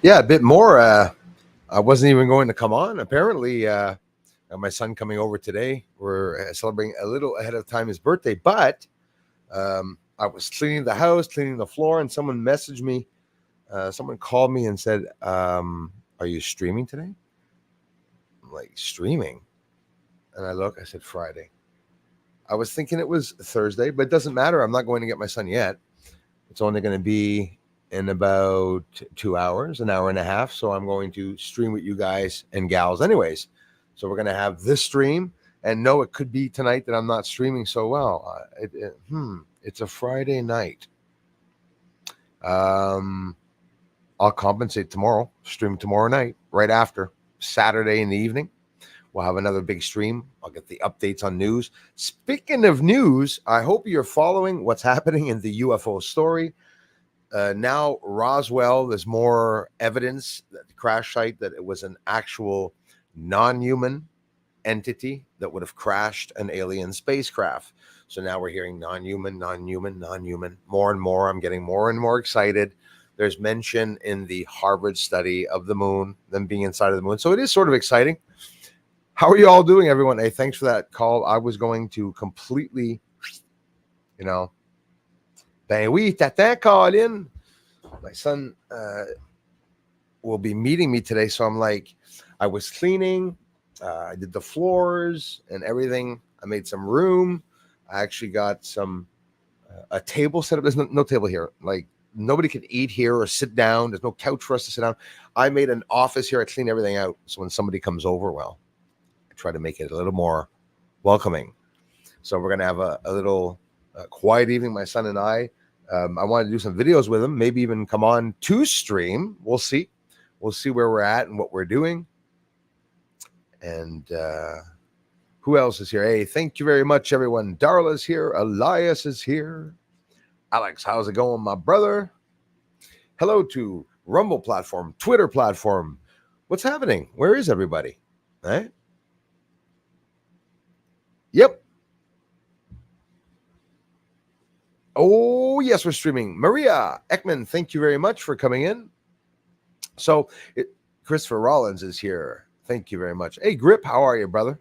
Yeah, a bit more. I wasn't even going to come on. Apparently, my son coming over today. We're celebrating a little ahead of time his birthday, but I was cleaning the house, cleaning the floor, and someone messaged me. Someone called me and said, "Are you streaming today?" I'm like, "Streaming?" And I said, "Friday." I was thinking it was Thursday, but it doesn't matter. I'm not going to get my son yet. It's only going to be in about 2 hours, an hour and a half. So I'm going to stream with you guys and gals, anyways. So we're going to have this stream. And no, it could be tonight that I'm not streaming so well. It's a Friday night. I'll compensate tomorrow, stream tomorrow night, right after Saturday in the evening. We'll have another big stream. I'll get the updates on news. Speaking of news, I hope you're following what's happening in the UFO story. Now, Roswell, there's more evidence that the crash site, that it was an actual non-human entity that would have crashed an alien spacecraft. So now we're hearing non-human. More and more, I'm getting more and more excited. There's mention in the Harvard study of the moon, them being inside of the moon. So it is sort of exciting. How are you all doing, everyone? Hey, thanks for that call. I was going to completely, ben oui, t'attends, Colin. My son will be meeting me today. So I'm like, I was cleaning. I did the floors and everything. I made some room. I actually got a table set up. There's no table here. Like, nobody can eat here or sit down. There's no couch for us to sit down. I made an office here. I cleaned everything out. So when somebody comes over, well, try to make it a little more welcoming. So we're going to have a little quiet evening, my son and I. I want to do some videos with him, maybe even come on to stream. We'll see. We'll see where we're at and what we're doing. And who else is here? Hey, thank you very much, everyone. Darla's here. Elias is here. Alex, how's it going, my brother? Hello to Rumble platform, Twitter platform. What's happening? Where is everybody? Right? Yep. Oh, yes, we're streaming. Maria Ekman, thank you very much for coming in. So, Christopher Rollins is here. Thank you very much. Hey, Grip, how are you, brother?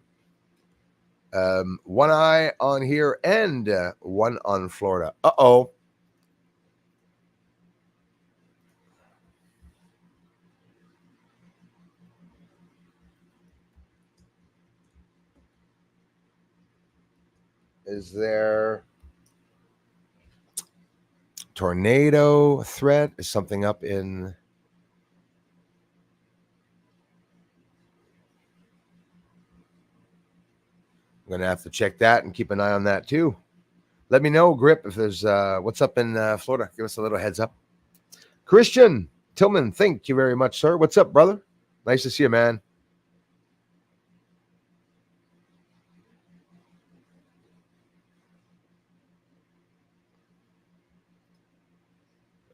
One eye on here and one on Florida. Uh-oh. Is there tornado threat? Is something up in... I'm going to have to check that and keep an eye on that too. Let me know, Grip, if there's what's up in Florida. Give us a little heads up. Christian Tillman, thank you very much, sir. What's up, brother? Nice to see you, man.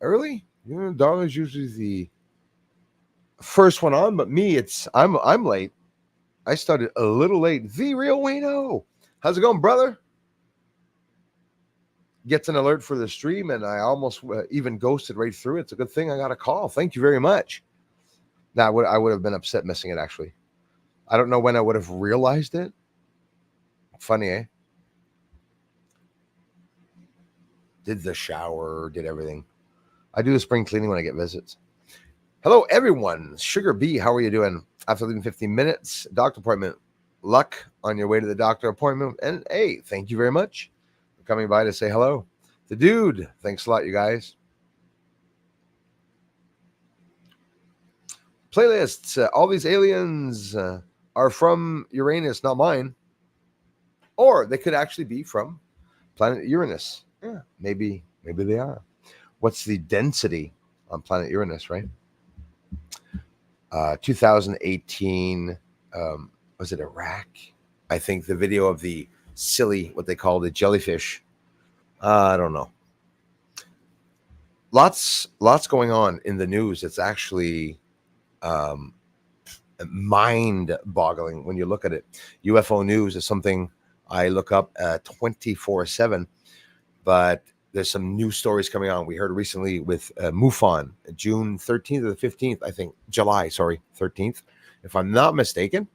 Early? Darla's usually the first one on, but me, I'm late. I started a little late. The real Wayno. How's it going, brother? Gets an alert for the stream, and I almost even ghosted right through it. It's a good thing I got a call. Thank you very much. Now, I would have been upset missing it, actually. I don't know when I would have realized it. Funny, eh? Did the shower, did everything. I do the spring cleaning when I get visits. Hello, everyone. Sugar B, how are you doing? After leaving 15 minutes, doctor appointment. Luck on your way to the doctor appointment. And hey, thank you very much for coming by to say hello. The dude, thanks a lot, you guys. Playlists. All these aliens are from Uranus, not mine. Or they could actually be from planet Uranus. Yeah, maybe they are. What's the density on planet Uranus, right? 2018, was it Iraq? I think the video of the silly, what they call the jellyfish. I don't know. Lots going on in the news. It's actually mind-boggling when you look at it. UFO news is something I look up 24/7, but there's some new stories coming on. We heard recently with MUFON, June 13th or the 15th, I think, July, 13th. If I'm not mistaken,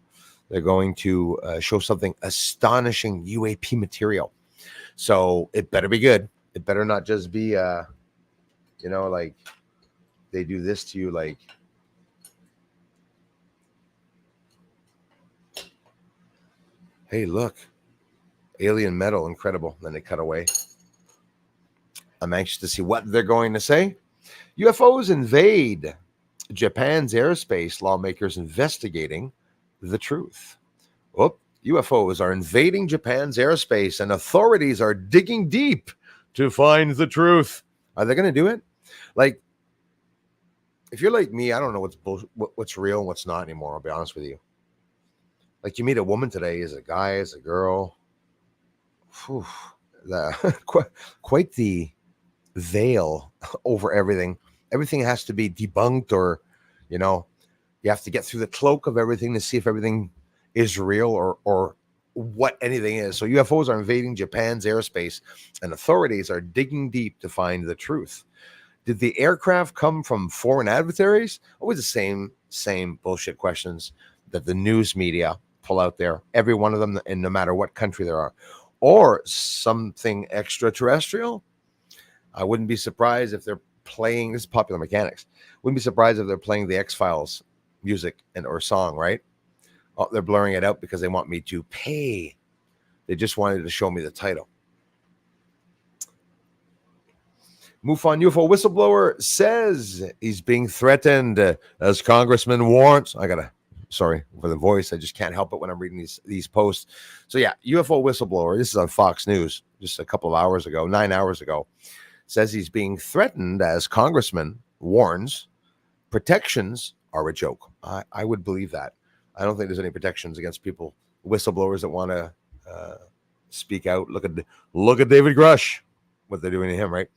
they're going to show something astonishing UAP material. So it better be good. It better not just be, like they do this to you, like, hey, look, alien metal, incredible. Then they cut away. I'm anxious to see what they're going to say. UFOs invade Japan's airspace. Lawmakers investigating the truth. UFOs are invading Japan's airspace, and authorities are digging deep to find the truth. Are they going to do it? Like, if you're like me, I don't know what's real and what's not anymore. I'll be honest with you. Like, you meet a woman today, is a guy, is a girl. Whew, quite the veil over everything. Everything has to be debunked, or you have to get through the cloak of everything to see if everything is real or what anything is. So UFOs are invading Japan's airspace, and authorities are digging deep to find the truth. Did the aircraft come from foreign adversaries? Always the same bullshit questions that the news media pull out there, every one of them, and no matter what country there are, or something extraterrestrial. I wouldn't be surprised if they're playing, this is Popular Mechanics, wouldn't be surprised if they're playing the X-Files music or song, right? Oh, they're blurring it out because they want me to pay. They just wanted to show me the title. MUFON UFO whistleblower says he's being threatened as Congressman warns. Sorry for the voice. I just can't help it when I'm reading these posts. So yeah, UFO whistleblower, this is on Fox News just a couple of hours ago, 9 hours ago, says he's being threatened as Congressman warns protections are a joke. I would believe that. I don't think there's any protections against whistleblowers that want to speak out. Look at David Grush, what they're doing to him, right?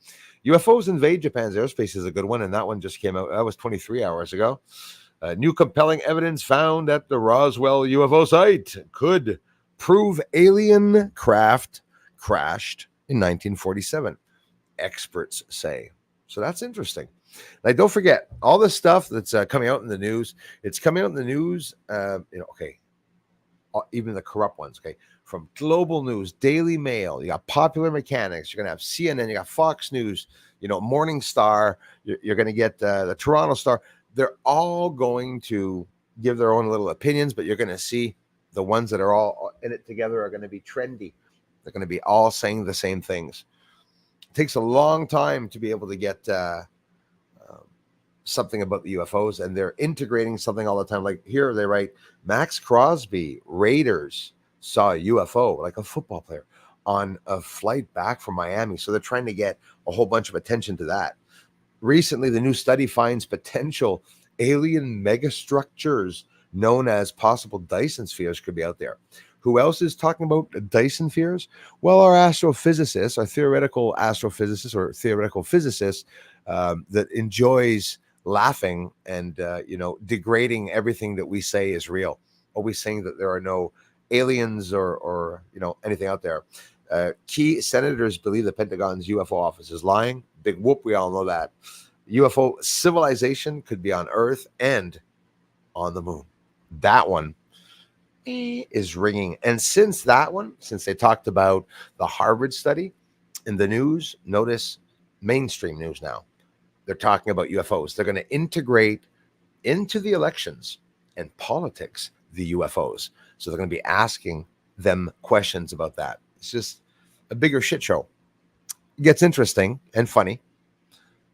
UFOs invade Japan's airspace is a good one, and that one just came out. That was 23 hours ago. New compelling evidence found at the Roswell UFO site could prove alien craft crashed in 1947, experts say. So that's interesting. Like, don't forget all the stuff that's coming out in the news. It's coming out in the news, even the corrupt ones, okay? From Global News, Daily Mail, you got Popular Mechanics, you're going to have CNN, you got Fox News, Morning Star, you're going to get the Toronto Star. They're all going to give their own little opinions, but you're going to see the ones that are all in it together are going to be trendy. They're going to be all saying the same things. It takes a long time to be able to get something about the UFOs, and they're integrating something all the time. Like here they write, Max Crosby, Raiders saw a UFO, like a football player, on a flight back from Miami. So they're trying to get a whole bunch of attention to that. Recently, the new study finds potential alien megastructures known as possible Dyson spheres could be out there. Who else is talking about Dyson spheres? Well, our astrophysicists, our theoretical astrophysicists or theoretical physicists that enjoys laughing and degrading everything that we say is real. Always saying that there are no aliens or anything out there. Key senators believe the Pentagon's UFO office is lying. Big whoop, we all know that. UFO civilization could be on Earth and on the moon. That one is ringing. And since they talked about the Harvard study in the news, notice mainstream news now, they're talking about UFOs. They're going to integrate into the elections and politics the UFOs. So they're going to be asking them questions about that. It's just a bigger shit show. It gets interesting and funny,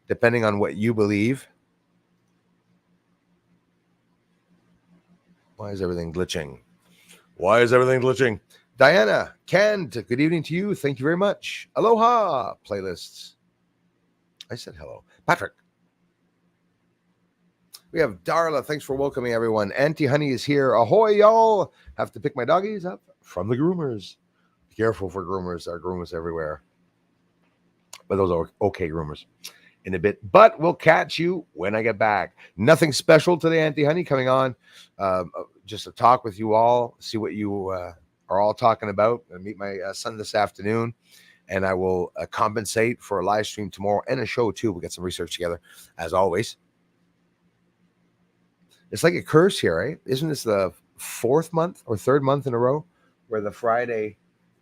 depending on what you believe. Why is everything glitching? Diana, Kent, good evening to you. Thank you very much. Aloha, playlists. I said hello. Patrick. We have Darla. Thanks for welcoming everyone. Auntie Honey is here. Ahoy, y'all. Have to pick my doggies up from the groomers. Be careful for groomers. There are groomers everywhere. But those are okay groomers in a bit. But we'll catch you when I get back. Nothing special today, Auntie Honey, coming on. Just to talk with you all, see what you are all talking about. I meet my son this afternoon. and I will compensate for a live stream tomorrow and a show too. We'll get some research together, as always. It's like a curse here, right? Isn't this the fourth month or third month in a row where the Friday,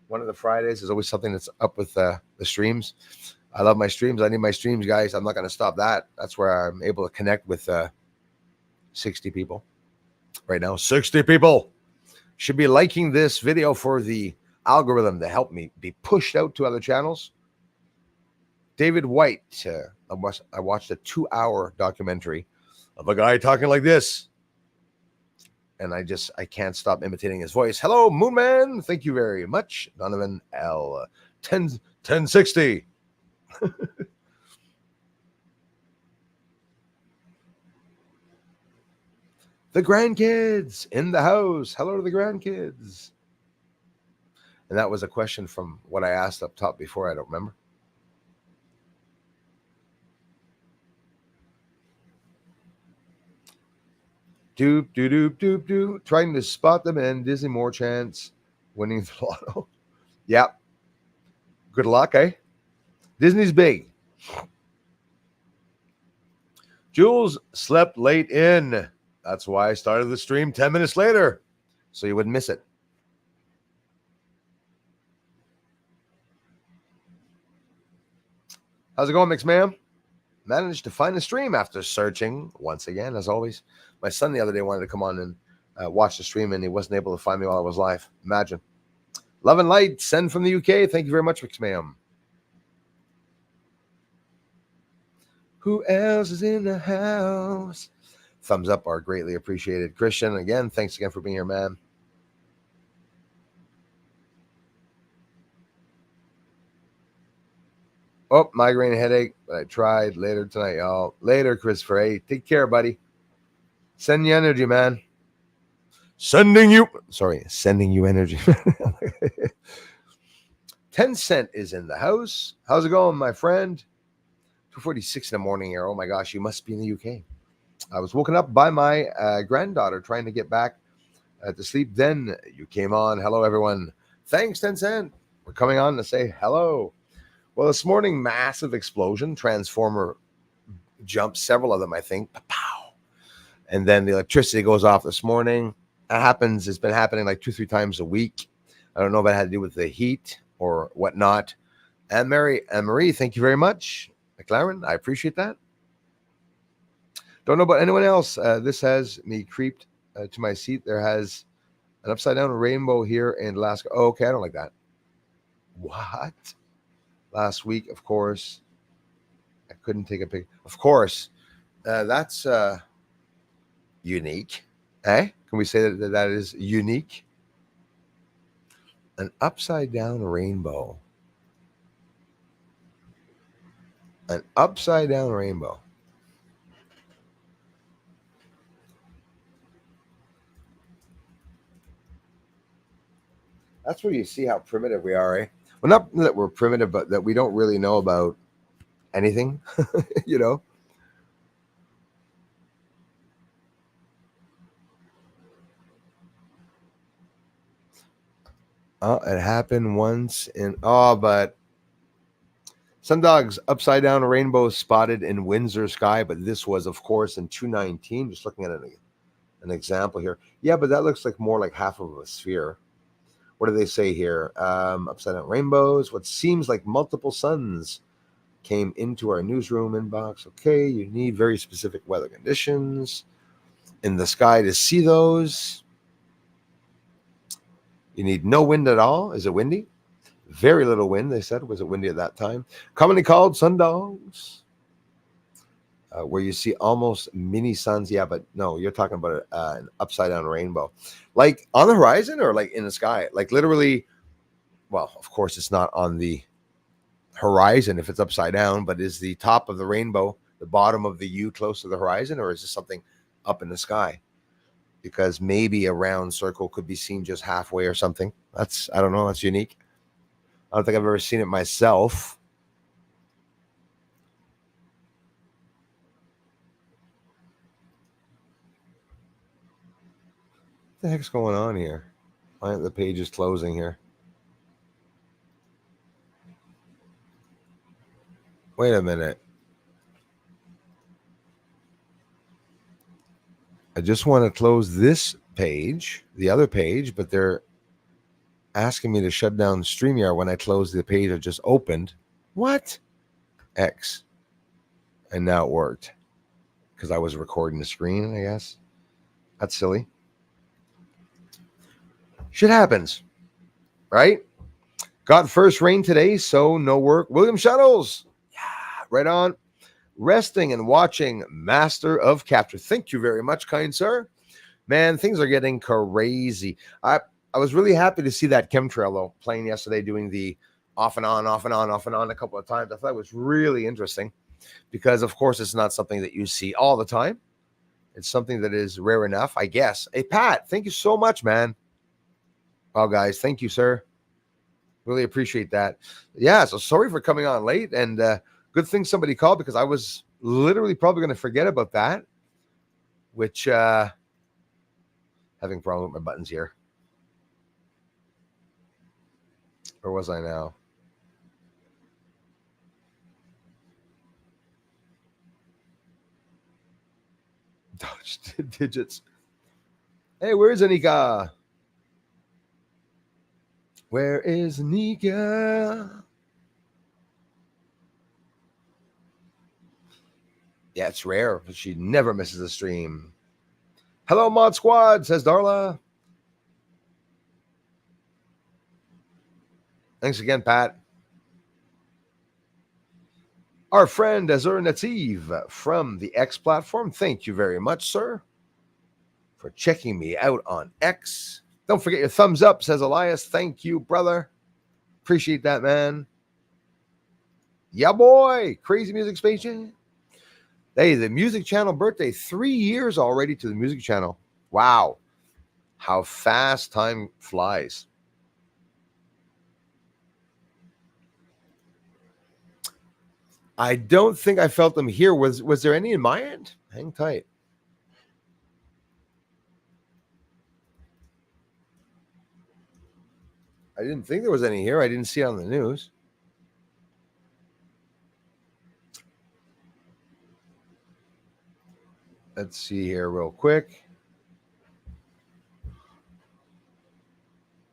one of the Fridays, is always something that's up with the streams? I love my streams. I need my streams, guys. I'm not going to stop that. That's where I'm able to connect with 60 people right now. 60 people should be liking this video for the algorithm to help me be pushed out to other channels. David White, I watched a 2-hour documentary of a guy talking like this, and I can't stop imitating his voice. Hello, Moonman. Thank you very much. Donovan L. 1060. The grandkids in the house. Hello to the grandkids. And that was a question from what I asked up top before. I don't remember. Doop, doop, doop, doop, doop. Trying to spot them and Disney more chance winning the lotto. Yep. Good luck, eh? Disney's big. Jules slept late in. That's why I started the stream 10 minutes later, so you wouldn't miss it. How's it going, Mix Ma'am? Managed to find the stream after searching once again, as always. My son the other day wanted to come on and watch the stream, and he wasn't able to find me while I was live. Imagine. Love and light, send from the UK. Thank you very much, Mix Ma'am. Who else is in the house? Thumbs up are greatly appreciated. Christian, again, thanks again for being here, man. Oh, migraine headache, but I tried later tonight, y'all. Later, Christopher. Hey, take care, buddy. Send you energy, man. Sending you energy. Tencent is in the house. How's it going, my friend? 2:46 in the morning here. Oh my gosh, you must be in the UK. I was woken up by my granddaughter trying to get back to sleep. Then you came on. Hello, everyone. Thanks, Tencent. We're coming on to say hello. Well, this morning, massive explosion. Transformer jumps, several of them, I think. Pow! And then the electricity goes off this morning. That happens. It's been happening like 2-3 times a week. I don't know if it had to do with the heat or whatnot. And Marie, thank you very much. McLaren, I appreciate that. Don't know about anyone else. This has me creeped to my seat. There has an upside down rainbow here in Alaska. Oh, okay, I don't like that. What? Last week, of course. I couldn't take a picture. Of course. That's unique. Eh? Can we say that is unique? An upside down rainbow. An upside down rainbow. That's where you see how primitive we are, eh? Well, not that we're primitive, but that we don't really know about anything, you know? It happened once but Sundogs upside down rainbow spotted in Windsor sky, but this was, of course, in 2019. Just looking at an example here. Yeah, but that looks like more like half of a sphere. What do they say here? Upside down rainbows. What seems like multiple suns came into our newsroom inbox. Okay, you need very specific weather conditions in the sky to see those. You need no wind at all. Is it windy? Very little wind, they said. Was it windy at that time? Commonly called sundogs, where you see almost mini suns. Yeah, but no, you're talking about an upside down rainbow. Like on the horizon or like in the sky? Like literally, well, of course, it's not on the horizon if it's upside down, but is the top of the rainbow the bottom of the U close to the horizon, or is this something up in the sky? Because maybe a round circle could be seen just halfway or something. I don't know. That's unique. I don't think I've ever seen it myself. What the heck's going on here? Why aren't the pages closing here? Wait a minute. I just want to close this page, the other page, but they're asking me to shut down StreamYard when I close the page I just opened. What? X. And now it worked because I was recording the screen, I guess. That's silly. Shit happens, right? Got first rain today, so no work. William Shuttles. Yeah, right on. Resting and watching Master of Capture. Thank you very much, kind sir. Man, things are getting crazy. I was really happy to see that chemtrail though playing yesterday, doing the off and on, off and on, off and on a couple of times. I thought it was really interesting because, of course, it's not something that you see all the time. It's something that is rare enough, I guess. Hey, Pat, thank you so much, man. Wow, guys, thank you, sir. Really appreciate that. Yeah, so sorry for coming on late, and good thing somebody called because I was literally probably going to forget about that, which having a problem with my buttons here. Where was I now? Dodge digits. Hey, where's Anika? Where is Anika? Yeah, it's rare, but she never misses a stream. Hello, Mod Squad, says Darla. Thanks again, Pat. Our friend Azur Nativ from the X platform. Thank you very much, sir, for checking me out on X. Don't forget your thumbs up, says Elias. Thank you, brother. Appreciate that, man. Yeah, boy. Crazy Music Station. Hey, the Music Channel birthday. 3 years already to the Music Channel. Wow. How fast time flies. I don't think I felt them here. Was there any in my end? Hang tight. I didn't think there was any here. I didn't see it on the news. Let's see here real quick.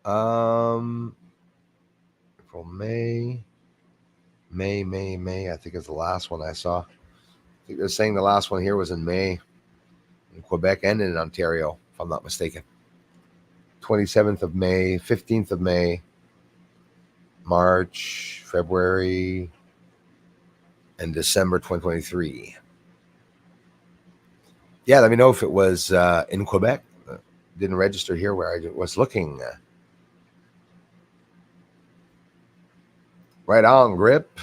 April, May. I think it's the last one I saw. I think they're saying the last one here was in May in Quebec and in Ontario, if I'm not mistaken. 27th of May, 15th of May, March, February, and December 2023. Yeah, let me know if it was in Quebec. Didn't register here where I was looking. Right on, Grip.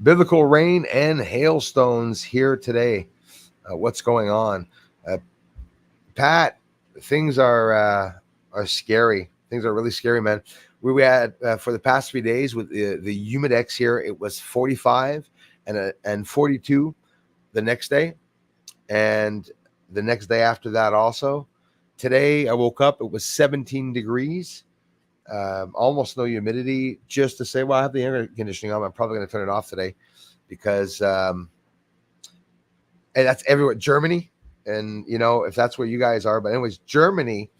Biblical rain and hailstones here today. What's going on? Pat, things are scary. Things are really scary, man. We had for the past 3 days with the Humidex here, it was 45 and 42 the next day, and the next day after that also. Today I woke up, it was 17 degrees, almost no humidity. Just to say, well, I have the air conditioning on. I'm probably going to turn it off today because, and that's everywhere. Germany, and if that's where you guys are, but anyways, Germany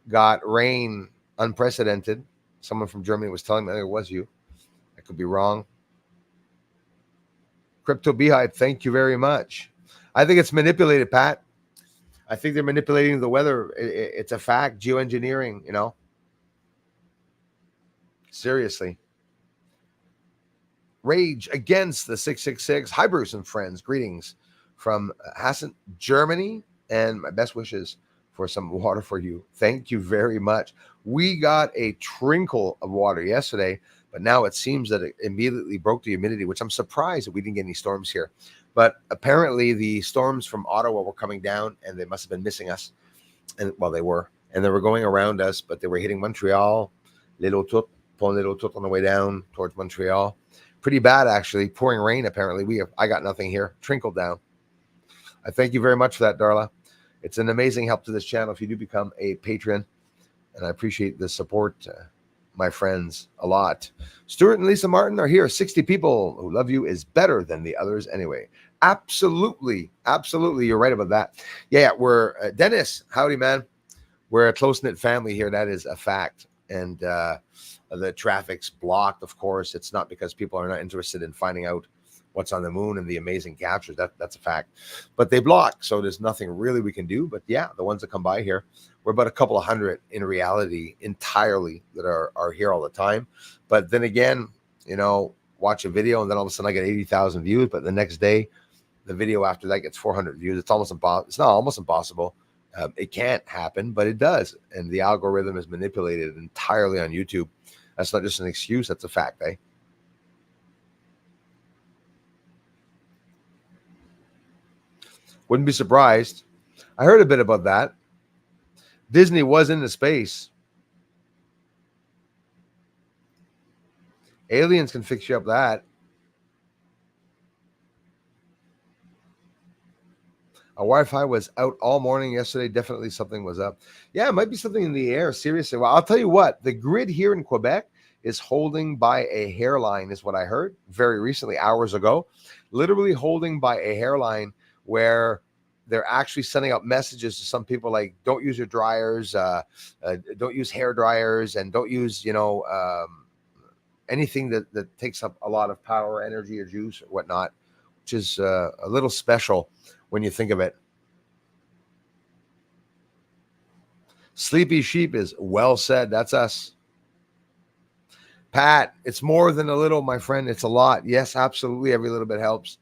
got rain unprecedented. Someone from Germany was telling me, I think it was you. I could be wrong. Crypto Beehive, thank you very much. I think it's manipulated, Pat. I think they're manipulating the weather. It's a fact. Geoengineering, Seriously. Rage against the 666. Hi, Bruce and friends. Greetings from Hessen, Germany, and my best wishes for some water for you. Thank you very much. We got a trickle of water yesterday, but now it seems that it immediately broke the humidity, which I'm surprised that we didn't get any storms here. But apparently the storms from Ottawa were coming down, and they must have been missing us. And well, they were. And they were going around us, but they were hitting Montreal, Little Tout, Pont Little Tout on the way down towards Montreal. Pretty bad, actually. Pouring rain, apparently. I got nothing here. Trickled down. I thank you very much for that, Darla. It's an amazing help to this channel if you do become a patron, and I appreciate the support. my friends, a lot. Stuart and Lisa Martin are here. 60 people who love you is better than the others anyway. Absolutely. Absolutely. You're right about that. Yeah, we're Dennis. Howdy, man. We're a close knit family here. That is a fact. And the traffic's blocked, of course. It's not because people are not interested in finding out what's on the moon and the amazing captures. That's a fact. But they block. So there's nothing really we can do. But yeah, the ones that come by here, we're about a couple of hundred in reality entirely that are here all the time. But then again, watch a video and then all of a sudden I get 80,000 views. But the next day, the video after that gets 400 views. It's almost impossible. It's not almost impossible. It can't happen, but it does. And the algorithm is manipulated entirely on YouTube. That's not just an excuse. That's a fact, eh? Wouldn't be surprised. I heard a bit about that. Disney was into space. Aliens can fix you up that. Our Wi-Fi was out all morning yesterday. Definitely something was up. Yeah, it might be something in the air. Seriously. Well, I'll tell you what. The grid here in Quebec is holding by a hairline, is what I heard very recently, hours ago. Literally holding by a hairline where they're actually sending out messages to some people like, don't use your dryers, don't use hair dryers, and don't use, anything that takes up a lot of power, energy, or juice or whatnot, which is a little special when you think of it. Sleepy Sheep is well said. That's us. Pat, it's more than a little, my friend. It's a lot. Yes, absolutely. Every little bit helps.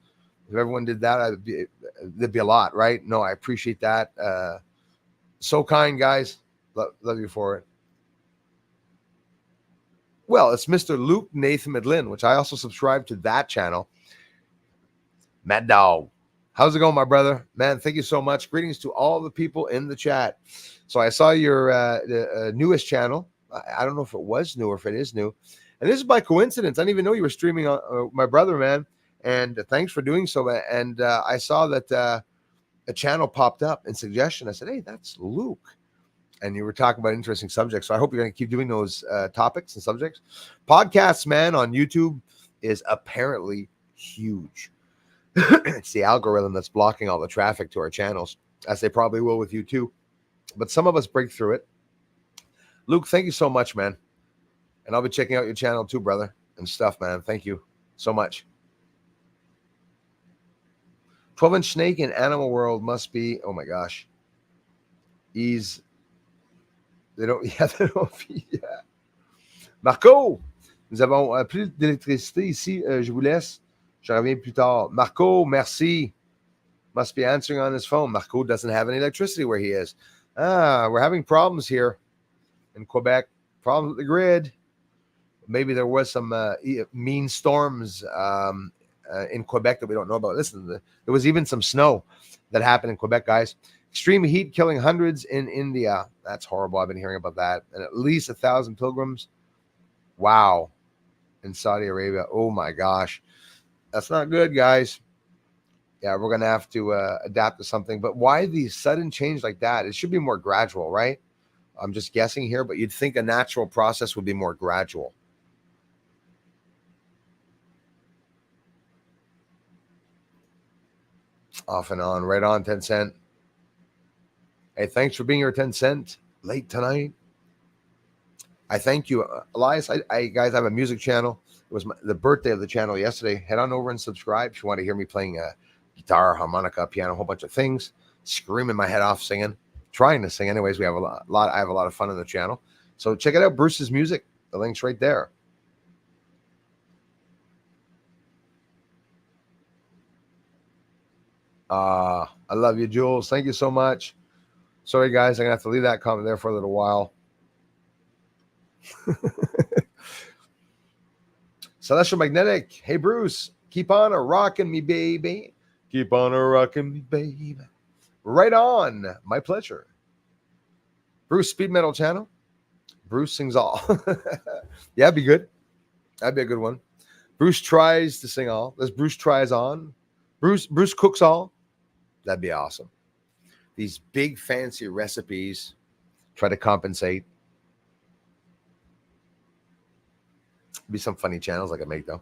If everyone did that, there'd be a lot, right? No, I appreciate that. So kind, guys. Love you for it. Well, it's Mr. Luke Nathan Medlin, which I also subscribe to that channel. Mad Dog. How's it going, my brother? Man, thank you so much. Greetings to all the people in the chat. So I saw your newest channel. I don't know if it was new or if it is new. And this is by coincidence. I didn't even know you were streaming on my brother, man. And thanks for doing so. And I saw that a channel popped up in suggestion. I said, hey, that's Luke. And you were talking about interesting subjects. So I hope you're going to keep doing those topics and subjects. Podcasts, man, on YouTube is apparently huge. It's the algorithm that's blocking all the traffic to our channels, as they probably will with you too. But some of us break through it. Luke, thank you so much, man. And I'll be checking out your channel too, brother, and stuff, man. Thank you so much. 12-inch snake in Animal World must be, oh my gosh. They don't, yeah. Marco, nous avons plus d'électricité ici. Je vous laisse. Je reviens plus tard. Marco, merci. Must be answering on his phone. Marco doesn't have any electricity where he is. We're having problems here in Quebec. Problems with the grid. Maybe there was some mean storms in Quebec that we don't know about. Listen, there was even some snow that happened in Quebec, guys. Extreme heat killing hundreds in India. That's horrible. I've been hearing about that. And at least 1,000 pilgrims. Wow. In Saudi Arabia. Oh my gosh. That's not good, guys. Yeah, we're going to have to adapt to something. But why the sudden change like that? It should be more gradual, right? I'm just guessing here, but you'd think a natural process would be more gradual. Off and on, right on, 10 cent. Hey, thanks for being here, 10 cent. Late tonight. I thank you, Elias. I guys have a music channel. It was the birthday of the channel yesterday. Head on over and subscribe if you want to hear me playing guitar, harmonica, piano, a whole bunch of things. Screaming my head off singing. Trying to sing. Anyways, we have a lot. I have a lot of fun on the channel. So check it out, Bruce's music. The link's right there. I love you, Jules. Thank you so much. Sorry, guys. I'm going to have to leave that comment there for a little while. Celestial Magnetic. Hey, Bruce. Keep on a-rocking me, baby. Keep on a-rocking me, baby. Right on. My pleasure. Bruce Speed Metal channel. Bruce sings all. Yeah, that'd be good. That'd be a good one. Bruce tries to sing all. There's Bruce tries on. Bruce cooks all. That'd be awesome. These big fancy recipes try to compensate. Be some funny channels I could make though.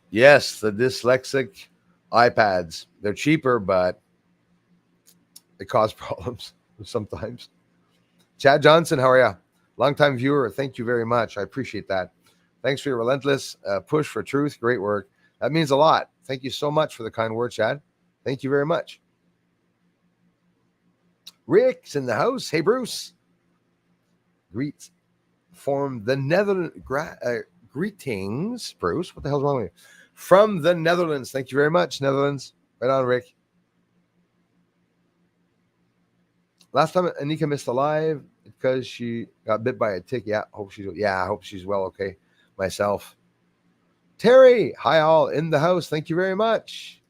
Yes, the dyslexic iPads. They're cheaper, but they cause problems sometimes. Chad Johnson, how are you? Longtime viewer. Thank you very much. I appreciate that. Thanks for your relentless push for truth. Great work. That means a lot. Thank you so much for the kind words, Chad. Thank you very much. Rick's in the house. Hey, Bruce. Greets from the Netherlands. Greetings, Bruce. What the hell's wrong with you? From the Netherlands. Thank you very much, Netherlands. Right on, Rick. Last time Anika missed a live because she got bit by a tick. I hope she's well. Okay, myself. Terry, hi all in the house. Thank you very much.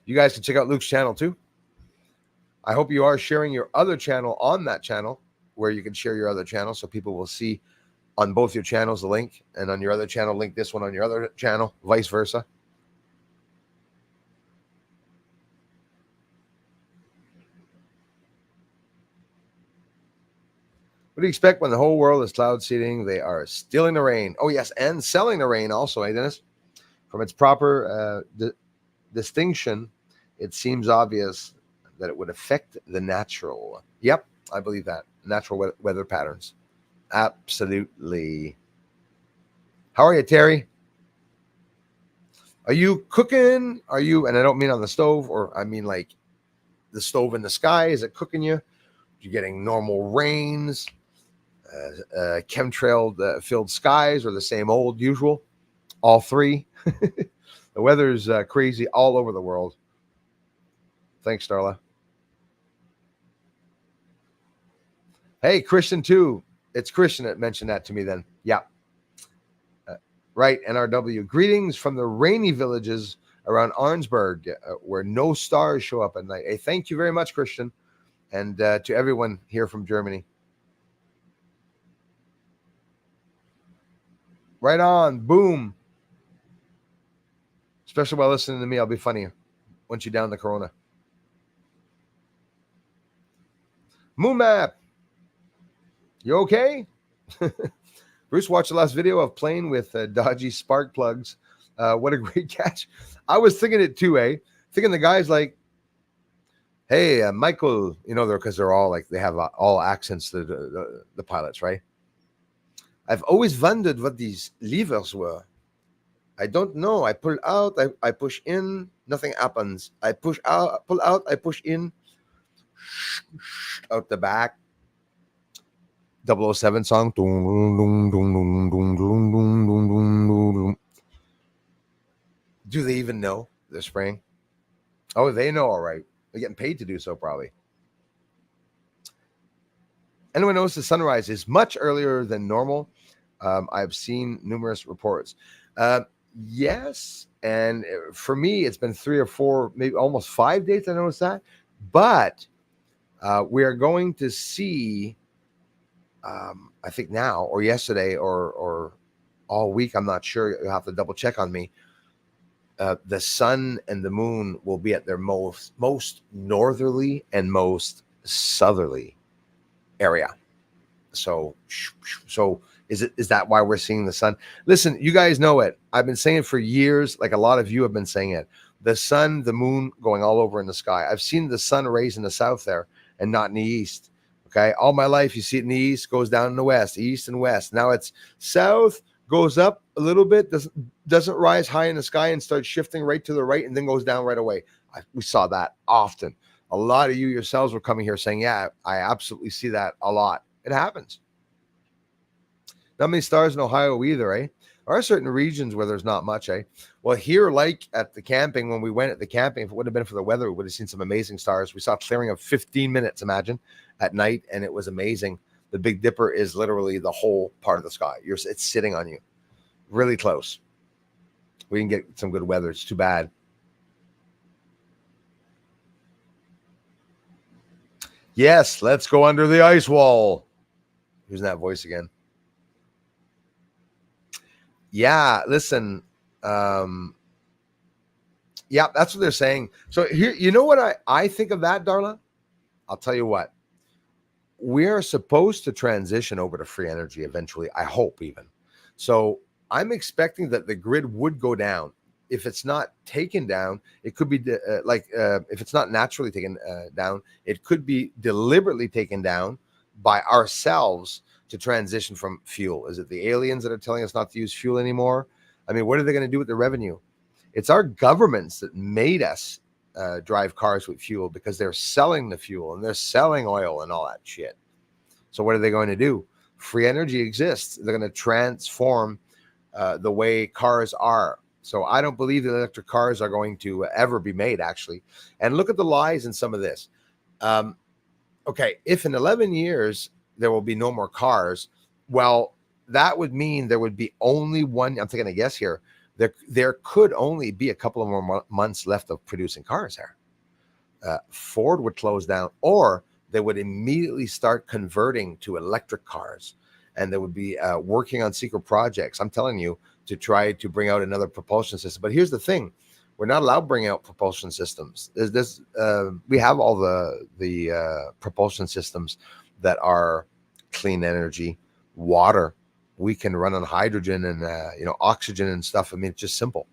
You guys can check out Luke's channel too. I hope you are sharing your other channel on that channel where you can share your other channel so people will see on both your channels the link, and on your other channel, link this one on your other channel, vice versa. What do you expect when the whole world is cloud seeding? They are stealing the rain. Oh, yes, and selling the rain also, eh, Dennis? From its proper distinction, it seems obvious that it would affect the natural. Yep, I believe that. Natural weather patterns. Absolutely. How are you, Terry? Are you cooking? Are you, and I don't mean on the stove, or I mean like the stove in the sky. Is it cooking you? You're getting normal rains, chemtrail filled skies, or the same old usual? All three. The weather's crazy all over the world. Thanks, Darla. Hey, Christian, too. It's Christian that mentioned that to me then. Yeah. Right, NRW. Greetings from the rainy villages around Arnsberg, where no stars show up at night. Hey, thank you very much, Christian, and to everyone here from Germany. Right on. Boom. Especially while listening to me, I'll be funnier once you down the corona. Moon Map. You okay? Bruce watched the last video of playing with dodgy spark plugs. What a great catch. I was thinking it too, eh? Thinking the guy's like, hey, Michael, because they're all like, they have all accents to the pilots, right? I've always wondered what these levers were. I don't know. I pull out, I push in, nothing happens. I push out, pull out, I push in, out the back. 007 song. Do they even know they're spraying? Oh, they know, all right. They're getting paid to do so, probably. Anyone knows the sunrise is much earlier than normal? I've seen numerous reports. Yes, and for me, it's been 3 or 4, maybe almost 5 days. I noticed that, but we are going to see. I think now or yesterday or all week. I'm not sure. You'll have to double check on me. The sun and the moon will be at their most northerly and most southerly area. So is that why we're seeing the sun? Listen, you guys know it. I've been saying it for years, like a lot of you have been saying it. The sun, the moon going all over in the sky. I've seen the sun rays in the south there and not in the east. Okay, all my life you see it in the east, goes down in the west, east and west. Now it's south, goes up a little bit, doesn't rise high in the sky and starts shifting right to the right and then goes down right away. We saw that often. A lot of you yourselves were coming here saying, yeah, I absolutely see that a lot. It happens. Not many stars in Ohio either, eh? There are certain regions where there's not much, eh? Well, here, like at the camping, when we went at the camping, if it would have been for the weather, we would have seen some amazing stars. We saw a clearing of 15 minutes, imagine, at night, and it was amazing. The Big Dipper is literally the whole part of the sky. It's sitting on you, really close. We didn't get some good weather. It's too bad. Yes, let's go under the ice wall. Using that voice again. Yeah, listen. Yeah, that's what they're saying. So here, you know what I think of that, Darla? I'll tell you what, we are supposed to transition over to free energy eventually. I hope even. So I'm expecting that the grid would go down. If it's not taken down, it could be if it's not naturally taken down, it could be deliberately taken down by ourselves to transition from fuel. Is it the aliens that are telling us not to use fuel anymore? I mean, what are they going to do with the revenue? It's our governments that made us drive cars with fuel because they're selling the fuel and they're selling oil and all that shit. So what are they going to do? Free energy exists. They're going to transform the way cars are. So I don't believe that electric cars are going to ever be made, actually. And look at the lies in some of this. Okay, if in 11 years there will be no more cars, well, that would mean there would be only one. I'm taking a guess here. There could only be a couple of more months left of producing cars there. Ford would close down, or they would immediately start converting to electric cars, and they would be working on secret projects. I'm telling you, to try to bring out another propulsion system. But here's the thing: we're not allowed to bring out propulsion systems. We have all the propulsion systems that are clean energy, water. We can run on hydrogen and oxygen and stuff. I mean, it's just simple,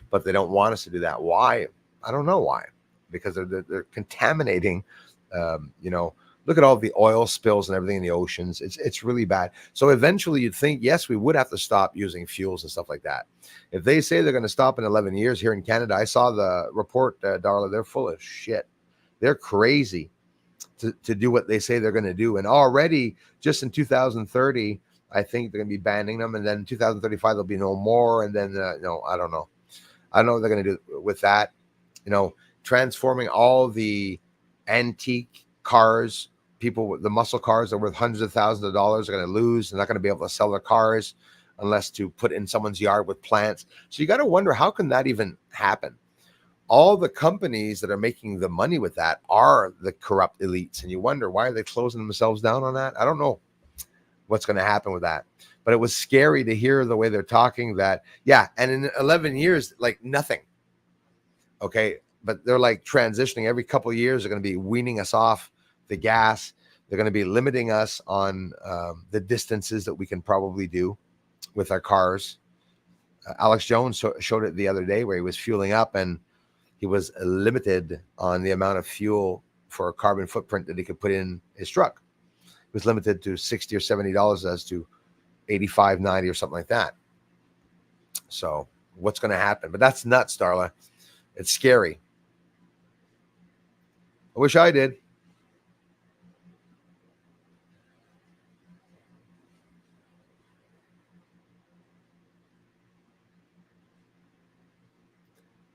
but they don't want us to do that. Why? I don't know why. Because they're contaminating. Look at all the oil spills and everything in the oceans. It's really bad. So eventually, you'd think, yes, we would have to stop using fuels and stuff like that. If they say they're going to stop in 11 years here in Canada, I saw the report, Darla. They're full of shit. They're crazy to do what they say they're going to do. And already, just in 2030. I think they're going to be banning them, and then in 2035 there'll be no more. And then I don't know. I don't know what they're going to do with that. Transforming all the antique cars, people with the muscle cars that are worth hundreds of thousands of dollars are going to lose. They're not going to be able to sell their cars unless to put in someone's yard with plants. So you got to wonder, how can that even happen? All the companies that are making the money with that are the corrupt elites, and you wonder, why are they closing themselves down on that? I don't know what's going to happen with that. But it was scary to hear the way they're talking that, and in 11 years, like nothing. Okay. But they're like transitioning every couple of years. They're going to be weaning us off the gas. They're going to be limiting us on the distances that we can probably do with our cars. Alex Jones showed it the other day where he was fueling up and he was limited on the amount of fuel for a carbon footprint that he could put in his truck. Was limited to $60 or $70 as to 85, 90 or something like that. So what's going to happen? But that's nuts, Darla. It's scary. I wish I did.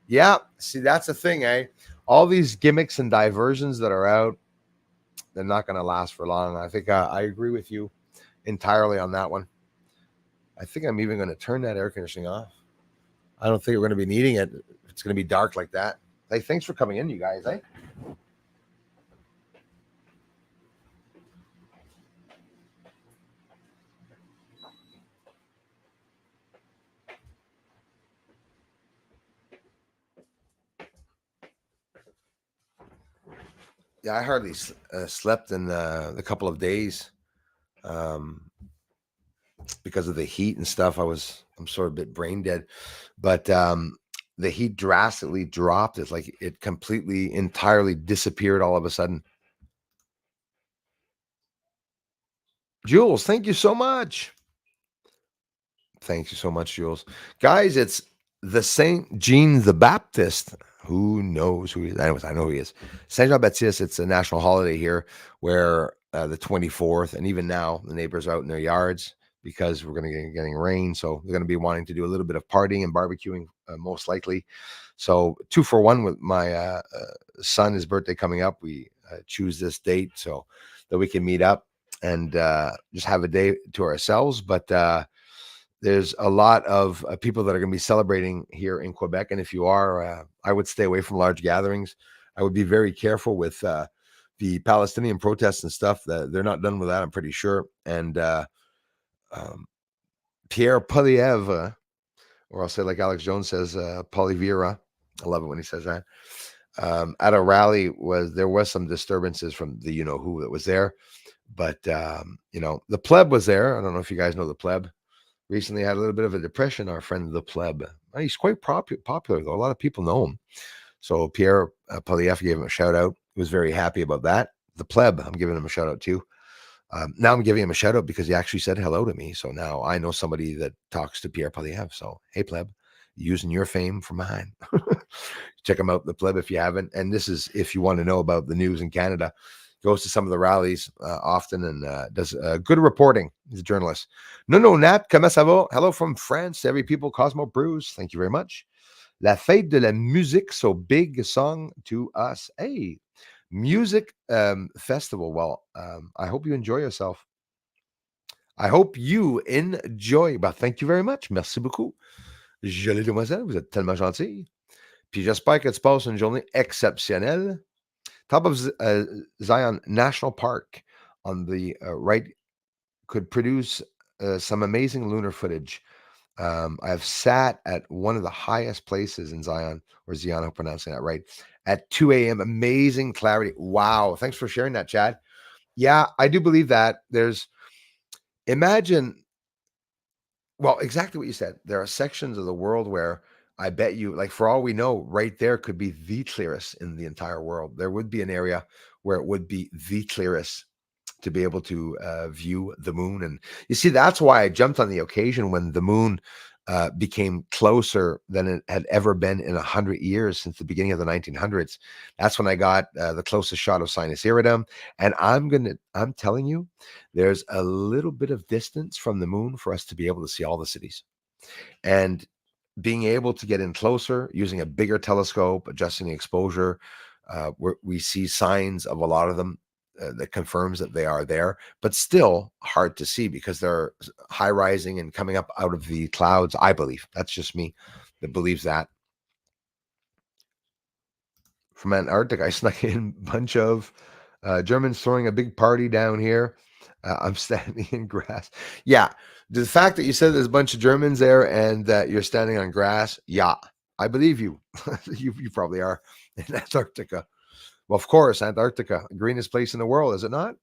Yeah. See, that's the thing, eh? All these gimmicks and diversions that are out, they're not going to last for long. I think I agree with you entirely on that one. I think I'm even going to turn that air conditioning off. I don't think we're going to be needing it. It's going to be dark like that. Hey, thanks for coming in, you guys, eh? Yeah, I hardly slept in the couple of days because of the heat and stuff. I'm sort of a bit brain dead, but the heat drastically dropped. It's like it completely, entirely disappeared all of a sudden. Jules, thank you so much. Thank you so much, Jules. Guys, it's the Saint Jean the Baptist. Who knows who he is? Anyways, I know who he is. Saint Jean Baptiste, it's a national holiday here where the 24th, and even now the neighbors are out in their yards because we're going to get getting rain. So they're going to be wanting to do a little bit of partying and barbecuing, most likely. So 2 for 1 with my son, his birthday coming up. We choose this date so that we can meet up and just have a day to ourselves. But there's a lot of people that are going to be celebrating here in Quebec. And if you are, I would stay away from large gatherings. I would be very careful with the Palestinian protests and stuff. That they're not done with that, I'm pretty sure. And Pierre Poilievre, or I'll say like Alex Jones says, Poilievre. I love it when he says that. at a rally there was some disturbances from the who that was there, but the pleb was there. I don't know if you guys know the pleb. Recently had a little bit of a depression. Our friend the pleb, he's quite popular though. A lot of people know him. So Pierre Polieff gave him a shout out. He was very happy about that. The pleb, I'm giving him a shout out too. Now I'm giving him a shout out because he actually said hello to me. So now I know somebody that talks to Pierre Polieff. So hey pleb, using your fame for mine. Check him out, the pleb, if you haven't. And this is if you want to know about the news in Canada. Goes to some of the rallies often and does good reporting. He's a journalist. No, Nat, comment ça va? Hello from France, every people, Cosmo Bruce. Thank you very much. La fête de la musique, so big song to us. Hey, music festival. Well, I hope you enjoy yourself. I hope you enjoy. Bah, thank you very much. Merci beaucoup. Jolie demoiselle, vous êtes tellement gentille. Puis j'espère que tu passes une journée exceptionnelle. Top of Zion National Park on the right could produce some amazing lunar footage. I've sat at one of the highest places in Zion, or Zion, I'm pronouncing that right, at 2 a.m. Amazing clarity. Wow. Thanks for sharing that, Chad. Yeah, I do believe that. Imagine, well, exactly what you said. There are sections of the world where I bet you, like for all we know, right there could be the clearest in the entire world. There would be an area where it would be the clearest to be able to view the moon. And you see, that's why I jumped on the occasion when the moon became closer than it had ever been in 100 years since the beginning of the 1900s. That's when I got the closest shot of Sinus Iridum. And I'm telling you, there's a little bit of distance from the moon for us to be able to see all the cities. And being able to get in closer using a bigger telescope, adjusting the exposure, we see signs of a lot of them that confirms that they are there, but still hard to see because they're high rising and coming up out of the clouds. I believe that's just me that believes that. From Antarctica, I snuck in a bunch of Germans throwing a big party down here. I'm standing in grass. Yeah. The fact that you said there's a bunch of Germans there and that you're standing on grass. Yeah, I believe you. you probably are in Antarctica. Well, of course, Antarctica, greenest place in the world, is it not?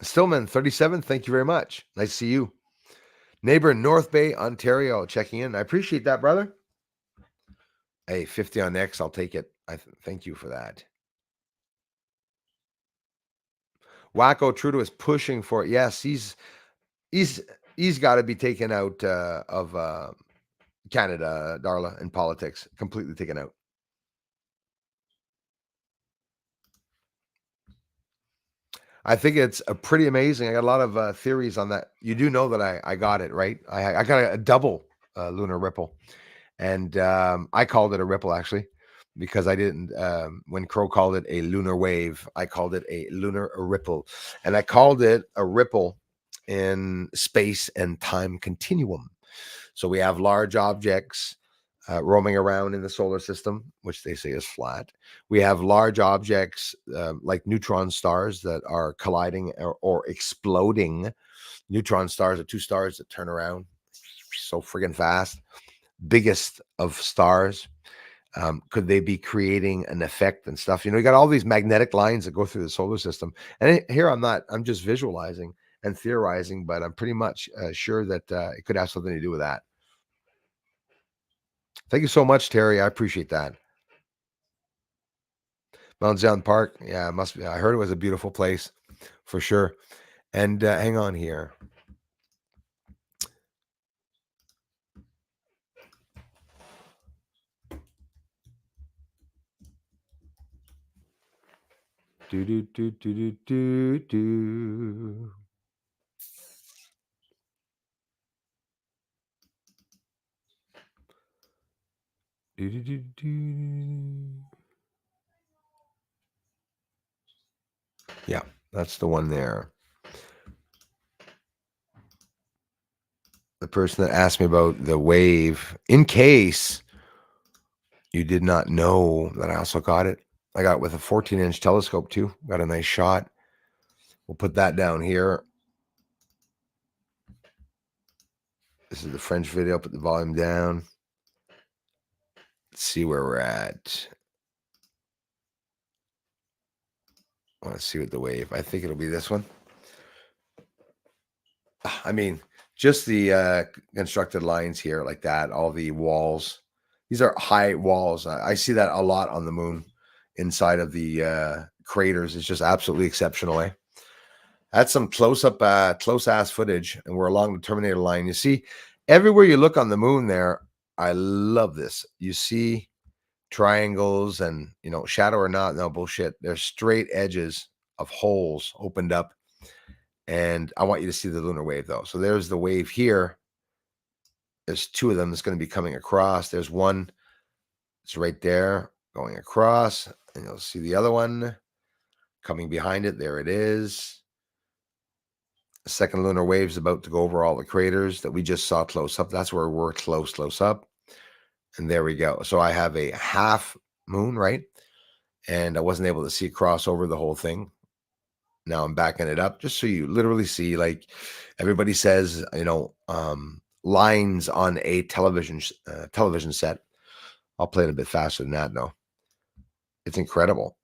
Stillman, 37, thank you very much. Nice to see you. Neighbor in North Bay, Ontario, checking in. I appreciate that, brother. Hey, 50 on X, I'll take it. Thank you for that. Wacko Trudeau is pushing for it. Yes, he's got to be taken out of Canada, Darla, in politics. Completely taken out. I think it's pretty amazing. I got a lot of theories on that. You do know that I got it, right? I got a double lunar ripple. And I called it a ripple, actually, because I didn't, when Crow called it a lunar wave, I called it a lunar ripple. And I called it a ripple in space and time continuum. So we have large objects roaming around in the solar system, which they say is flat. We have large objects like neutron stars that are colliding or exploding. Neutron stars are two stars that turn around so friggin' fast. Biggest of stars. Could they be creating an effect and stuff? You got all these magnetic lines that go through the solar system. And here I'm just visualizing and theorizing, but I'm pretty much sure that it could have something to do with that. Thank you so much, Terry. I appreciate that. Mount Zion Park. Yeah, it must be. I heard it was a beautiful place for sure. And hang on here. Do do do do do do do. Do do do do. Yeah, that's the one there. The person that asked me about the wave, in case you did not know that I also got it. I got it with a 14-inch telescope too. Got a nice shot. We'll put that down here. This is the French video. Put the volume down. Let's see where we're at. I want to see what the wave. I think it'll be this one. I mean, just the constructed lines here like that, all the walls. These are high walls. I see that a lot on the moon inside of the craters. It's just absolutely exceptional. Eh? That's some close-up, close-ass footage, and we're along the Terminator line. You see, everywhere you look on the moon there, I love this. You see triangles and, shadow or not, no bullshit. There's straight edges of holes opened up. And I want you to see the lunar wave, though. So there's the wave here. There's two of them that's going to be coming across. There's one. It's right there going across. And you'll see the other one coming behind it. There it is. The second lunar wave is about to go over all the craters that we just saw close up. That's where we're close up. And there we go. So I have a half moon, right? And I wasn't able to see it cross over the whole thing. Now I'm backing it up just so you literally see, like everybody says, lines on a television set. I'll play it a bit faster than that, though. It's incredible.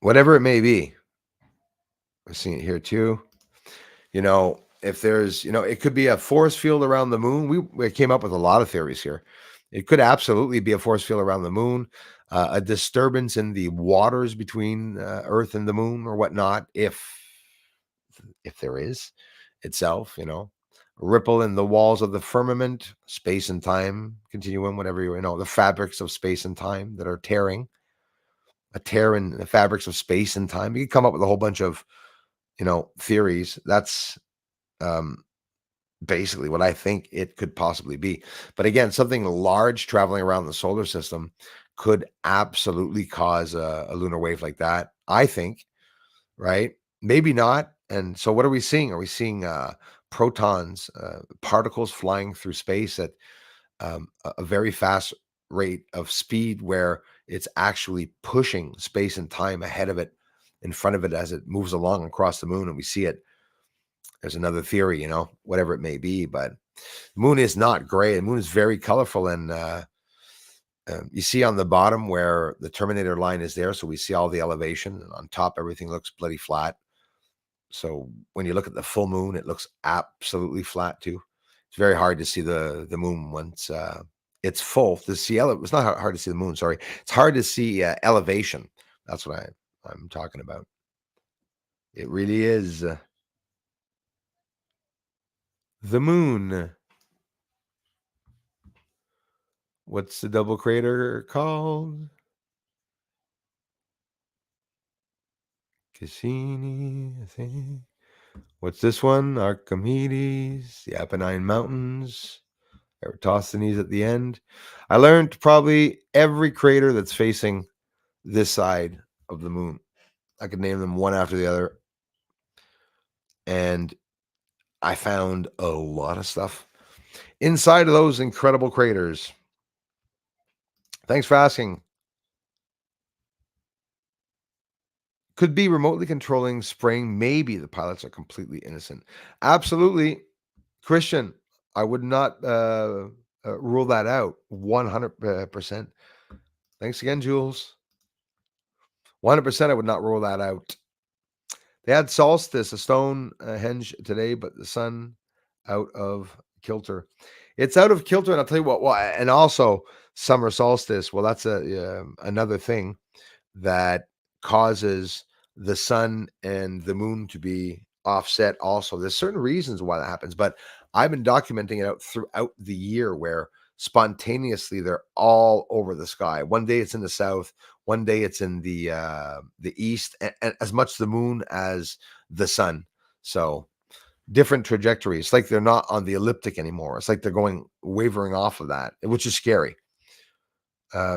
Whatever it may be. We're seeing it here too. If there's, it could be a force field around the moon. We came up with a lot of theories here. It could absolutely be a force field around the moon, a disturbance in the waters between Earth and the moon or whatnot, if there is itself, a ripple in the walls of the firmament, space and time continuum, whatever the fabrics of space and time that are tearing, a tear in the fabrics of space and time. You can come up with a whole bunch of, theories. That's basically what I think it could possibly be. But again, something large traveling around the solar system could absolutely cause a lunar wave like that, I think, right? Maybe not. And so what are we seeing? Are we seeing protons, particles flying through space at a very fast rate of speed where it's actually pushing space and time ahead of it, in front of it as it moves along across the moon, and we see it? There's another theory, whatever it may be, but the moon is not gray. The moon is very colorful, and you see on the bottom where the Terminator line is there, so we see all the elevation, and on top everything looks bloody flat. So when you look at the full moon, it looks absolutely flat too. It's very hard to see the moon once it's full. To see it's not hard to see the moon. Sorry, it's hard to see elevation. That's what I'm talking about. It really is the moon. What's the double crater called? Cassini, I think. What's this one? Archimedes, the Apennine Mountains, Eratosthenes at the end. I learned probably every crater that's facing this side of the moon. I could name them one after the other. And I found a lot of stuff inside of those incredible craters. Thanks for asking. Could be remotely controlling spraying. Maybe the pilots are completely innocent. Absolutely. Christian, I would not rule that out 100%. Thanks again, Jules. 100%, I would not rule that out. They had solstice, a Stonehenge today, but the sun out of kilter. It's out of kilter, and I'll tell you what. Well, and also summer solstice. Well, that's another thing that causes the sun and the moon to be offset. Also, there's certain reasons why that happens, but I've been documenting it out throughout the year where spontaneously they're all over the sky. One day it's in the south, one day it's in the east, and as much the moon as the sun. So different trajectories. It's like they're not on the elliptic anymore. It's like they're going wavering off of that, which is scary.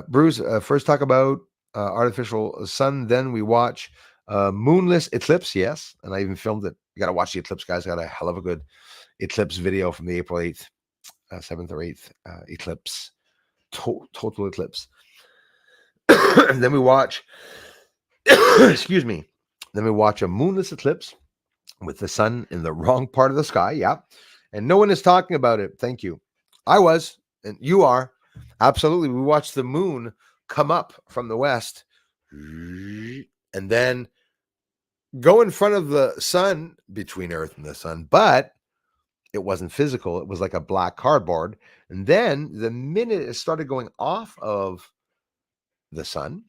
Bruce, first talk about artificial sun, then we watch moonless eclipse. Yes, and I even filmed it. You got to watch the eclipse, guys. I got a hell of a good eclipse video from the April 8th, 7th or 8th eclipse, total eclipse. And then we watch, excuse me, then we watch a moonless eclipse, with the sun in the wrong part of the sky. Yeah. And no one is talking about it. Thank you. I was, and you are. Absolutely. We watched the moon come up from the west and then go in front of the sun between Earth and the sun, but it wasn't physical. It was like a black cardboard. And then the minute it started going off of the sun,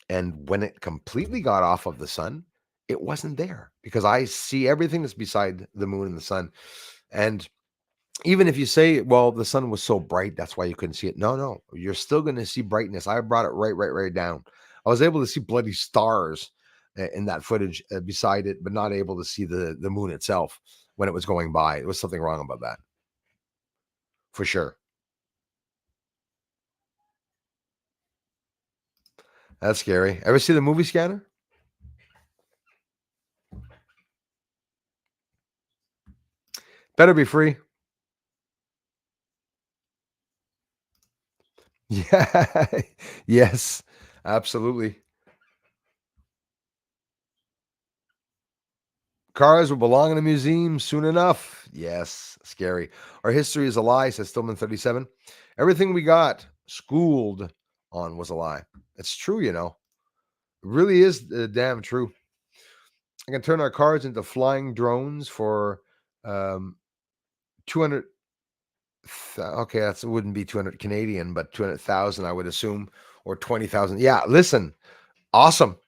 and when it completely got off of the sun, it wasn't there because I see everything that's beside the moon and the sun. And even if you say, well, the sun was so bright, that's why you couldn't see it. No, you're still going to see brightness. I brought it right down. I was able to see bloody stars in that footage beside it, but not able to see the moon itself when it was going by. There was something wrong about that. For sure. That's scary. Ever see the movie Scanner? Better be free. Yeah. Yes, absolutely. Cars will belong in a museum soon enough. Yes, scary. Our history is a lie, says Stillman 37. Everything we got schooled on was a lie. It's true, you know. It really is damn true. I can turn our cars into flying drones for 200. Okay, that wouldn't be 200 Canadian, but 200,000, I would assume, or 20,000. Yeah, listen, awesome.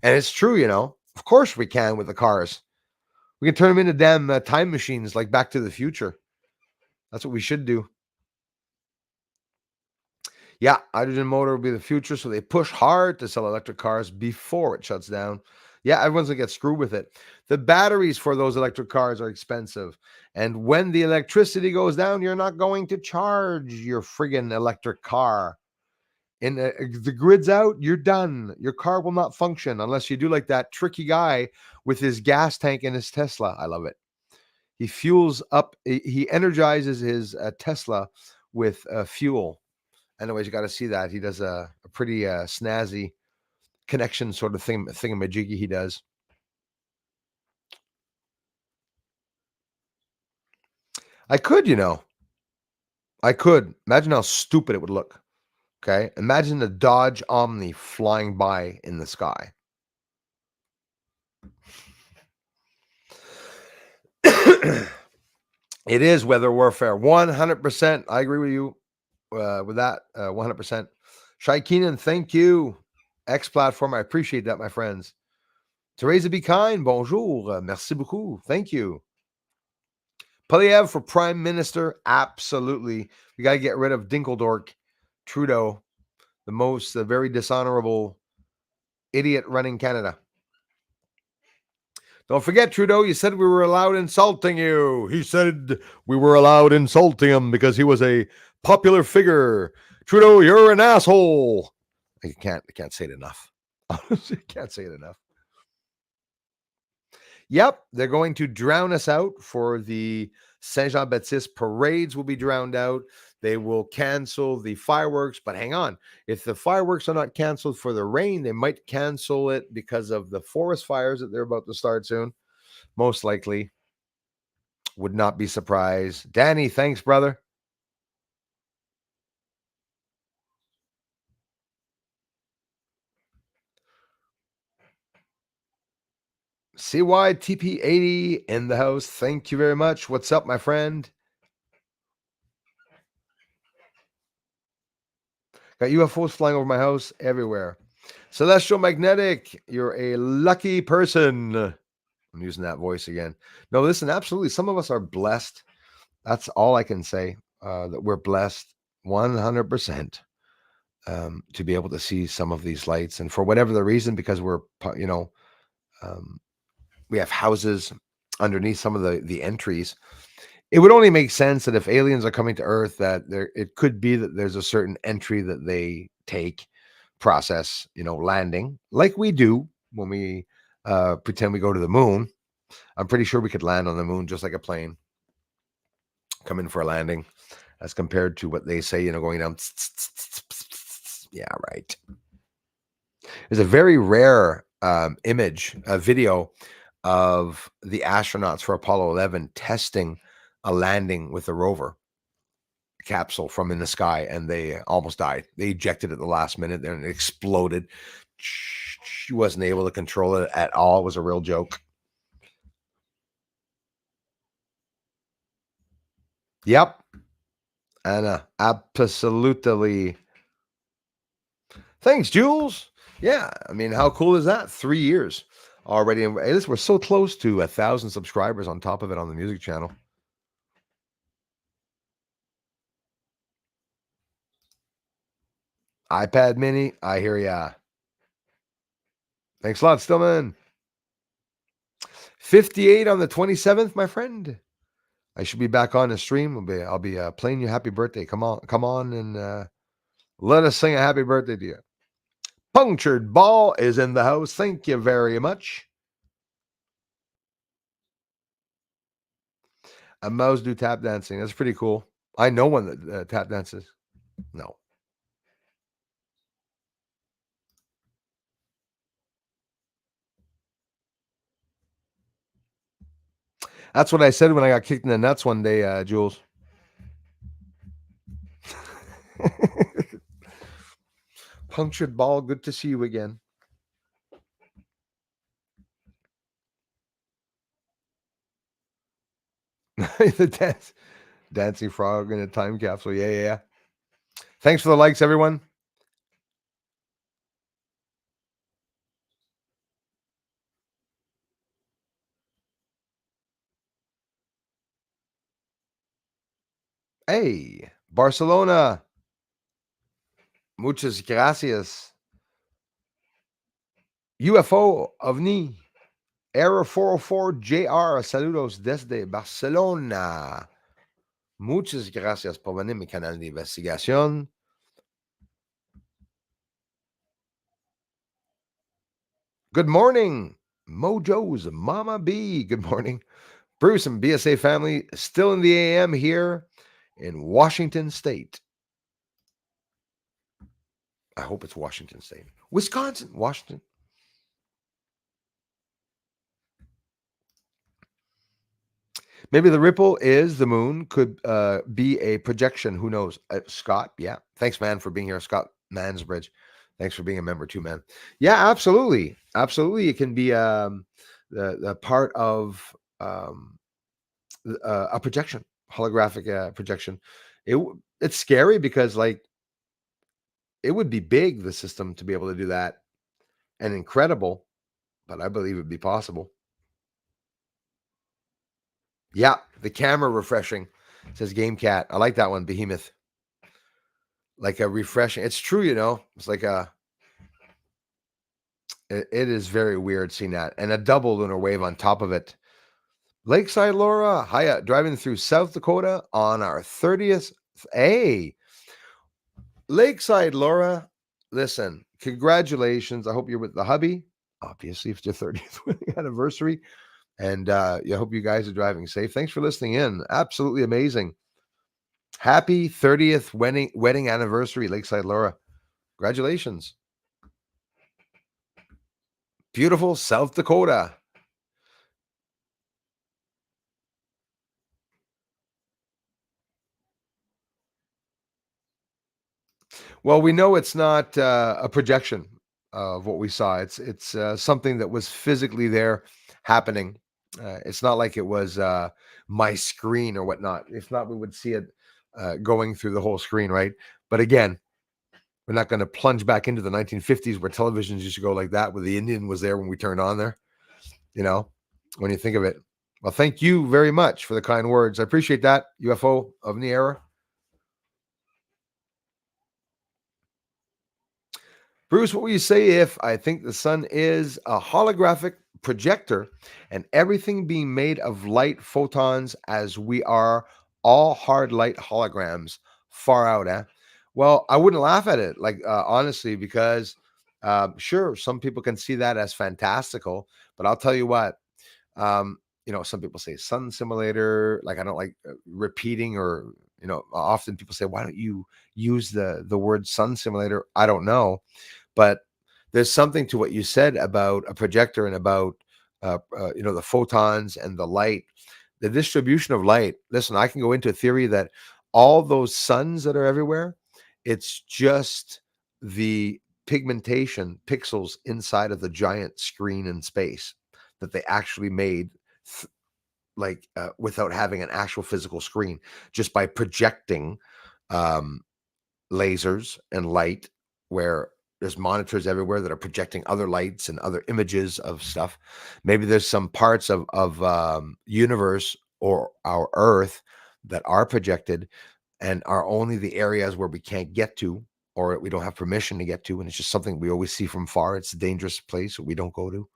And it's true, you know. Of course we can with the cars. We can turn them into damn time machines like Back to the Future. That's what we should do. Yeah, hydrogen motor will be the future. So they push hard to sell electric cars before it shuts down. Yeah, everyone's going to get screwed with it. The batteries for those electric cars are expensive. And when the electricity goes down, you're not going to charge your friggin' electric car. And the grid's out, you're done. Your car will not function unless you do like that tricky guy with his gas tank in his Tesla. I love it. He fuels up, he energizes his Tesla with fuel. Anyways, you got to see that. He does a pretty snazzy connection sort of thingamajiggy he does. I could, you know. I could. Imagine how stupid it would look. Okay. Imagine the Dodge Omni flying by in the sky. It is weather warfare. 100%. I agree with you with that. 100%. Shai Keenan, thank you. X platform. I appreciate that, my friends. Teresa Be Kind, bonjour. Merci beaucoup. Thank you. Polyev for prime minister. Absolutely. We got to get rid of Dinkeldork, Trudeau, the very dishonorable idiot running Canada. Don't forget, Trudeau, you said we were allowed insulting you. He said we were allowed insulting him because he was a popular figure. Trudeau, you're an asshole. I can't say it enough. Honestly, can't say it enough. Yep, they're going to drown us out for the Saint Jean Baptiste parades will be drowned out. They will cancel the fireworks, but hang on. If the fireworks are not canceled for the rain, they might cancel it because of the forest fires that they're about to start soon. Most likely. Would not be surprised. Danny, thanks, brother. CYTP80 in the house. Thank you very much. What's up, my friend? Got UFOs flying over my house everywhere. Celestial Magnetic, you're a lucky person. I'm using that voice again. No, listen, absolutely. Some of us are blessed. That's all I can say. That we're blessed 100% to be able to see some of these lights. And for whatever the reason, because we're, we have houses underneath some of the entries. It would only make sense that if aliens are coming to Earth, that it could be that there's a certain entry that they take, process, landing, like we do when we pretend we go to the moon. I'm pretty sure we could land on the moon just like a plane, come in for a landing, as compared to what they say, going down. Yeah, right. There's a very rare image, a video of the astronauts for Apollo 11 testing a landing with a rover capsule from in the sky, and they almost died. They ejected at the last minute, and it exploded. She wasn't able to control it at all. It was a real joke. Yep. Anna, absolutely. Thanks, Jules. Yeah, I mean, how cool is that? 3 years already. And hey, listen, we're so close to 1,000 subscribers on top of it on the music channel. iPad mini, I hear ya. Thanks a lot, Stillman. 58 on the 27th, my friend. I should be back on the stream. I'll be playing you happy birthday. Come on, and let us sing a happy birthday to you. Punctured Ball is in the house. Thank you very much. A mouse do tap dancing. That's pretty cool. I know one that tap dances. No. That's what I said when I got kicked in the nuts one day, Jules. Punctured Ball, good to see you again. The dancing frog in a time capsule. Yeah. Thanks for the likes, everyone. Hey, Barcelona. Muchas gracias. UFO OVNI. Error 404 JR. Saludos desde Barcelona. Muchas gracias por venir a mi canal de investigación. Good morning, Mojo's Mama B. Good morning. Bruce and BSA family still in the AM here in Washington State. I hope it's Washington State. Wisconsin, Washington. Maybe the ripple is the moon, could be a projection. Who knows? Scott, yeah. Thanks, man, for being here. Scott Mansbridge. Thanks for being a member too, man. Yeah, absolutely. Absolutely. It can be the part of a projection, holographic projection. It's scary because, like, it would be big, the system, to be able to do that, and incredible, but I believe it'd be possible. Yeah, the camera refreshing, says Game Cat. I like that one, Behemoth. Like a refreshing. It's true, It's like it is very weird seeing that. And a double lunar wave on top of it. Lakeside Laura, hiya, driving through South Dakota on our 30th. Hey, Lakeside Laura, listen, congratulations. I hope you're with the hubby. Obviously, it's your 30th wedding anniversary. And I hope you guys are driving safe. Thanks for listening in. Absolutely amazing. Happy 30th wedding anniversary, Lakeside Laura. Congratulations. Beautiful South Dakota. Well, we know it's not a projection of what we saw. It's something that was physically there happening. It's not like it was my screen or whatnot. If not, we would see it going through the whole screen, right? But again, we're not going to plunge back into the 1950s where televisions used to go like that, where the Indian was there when we turned on there. When you think of it. Well, thank you very much for the kind words. I appreciate that, UFO of the era. Bruce, what will you say if I think the sun is a holographic projector and everything being made of light photons as we are all hard light holograms far out, eh? Well, I wouldn't laugh at it, like, honestly, because sure, some people can see that as fantastical, but I'll tell you what, some people say sun simulator, like I don't like repeating, or, often people say, why don't you use the word sun simulator? I don't know. But there's something to what you said about a projector and about the photons and the light, the distribution of light. Listen, I can go into a theory that all those suns that are everywhere, it's just the pigmentation pixels inside of the giant screen in space that they actually made without having an actual physical screen, just by projecting um, lasers and light, where there's monitors everywhere that are projecting other lights and other images of stuff. Maybe there's some parts of universe or our Earth that are projected and are only the areas where we can't get to, or we don't have permission to get to, and it's just something we always see from far. It's a dangerous place that we don't go to.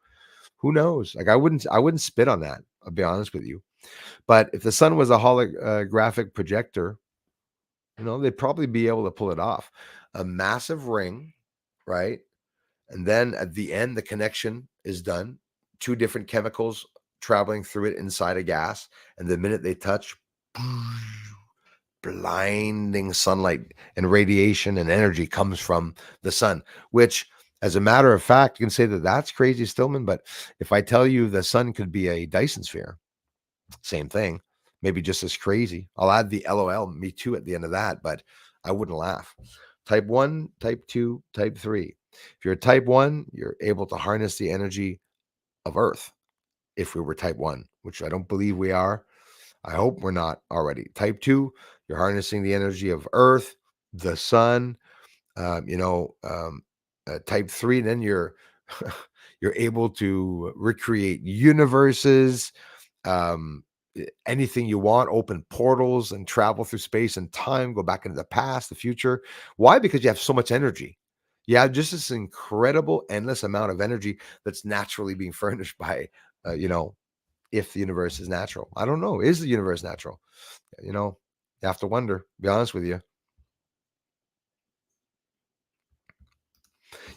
Who knows? Like I wouldn't spit on that. I'll be honest with you. But if the sun was a holographic projector, they'd probably be able to pull it off. A massive ring, right? And then at the end, the connection is done. Two different chemicals traveling through it inside a gas. And the minute they touch, blinding sunlight and radiation and energy comes from the sun, which, as a matter of fact, you can say that that's crazy, Stillman. But if I tell you the sun could be a Dyson sphere, same thing, maybe just as crazy. I'll add the LOL, me too, at the end of that, but I wouldn't laugh. Type 1, type 2, type 3. If you're type 1, you're able to harness the energy of Earth. If we were type 1, which I don't believe we are, I hope we're not already. Type 2, you're harnessing the energy of Earth, the sun, type 3, then you're you're able to recreate universes, anything you want, open portals and travel through space and time, go back into the past, the future. Why? Because you have so much energy. You have just this incredible, endless amount of energy that's naturally being furnished by, if the universe is natural. I don't know. Is the universe natural? You have to wonder, be honest with you.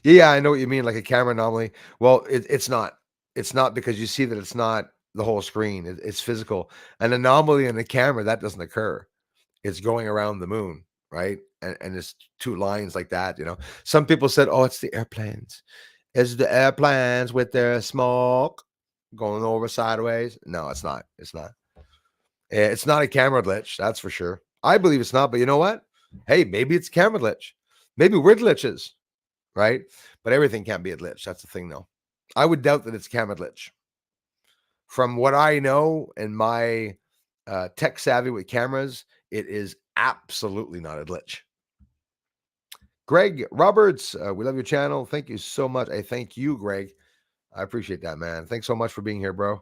Yeah, I know what you mean, like a camera anomaly. Well, it's not. It's not, because you see that it's not the whole screen. It's physical. An anomaly in the camera, that doesn't occur. It's going around the moon, right? And it's two lines like that. Some people said, "Oh, it's the airplanes. It's the airplanes with their smoke going over sideways." No, it's not. It's not. It's not a camera glitch, that's for sure. I believe it's not, but you know what? Hey, maybe it's a camera glitch. Maybe we're glitches, right? But everything can't be a glitch. That's the thing, though. I would doubt that it's camera glitch. From what I know and my tech savvy with cameras, it is absolutely not a glitch. Greg Roberts, we love your channel. Thank you so much. I thank you, Greg. I appreciate that, man. Thanks so much for being here, bro.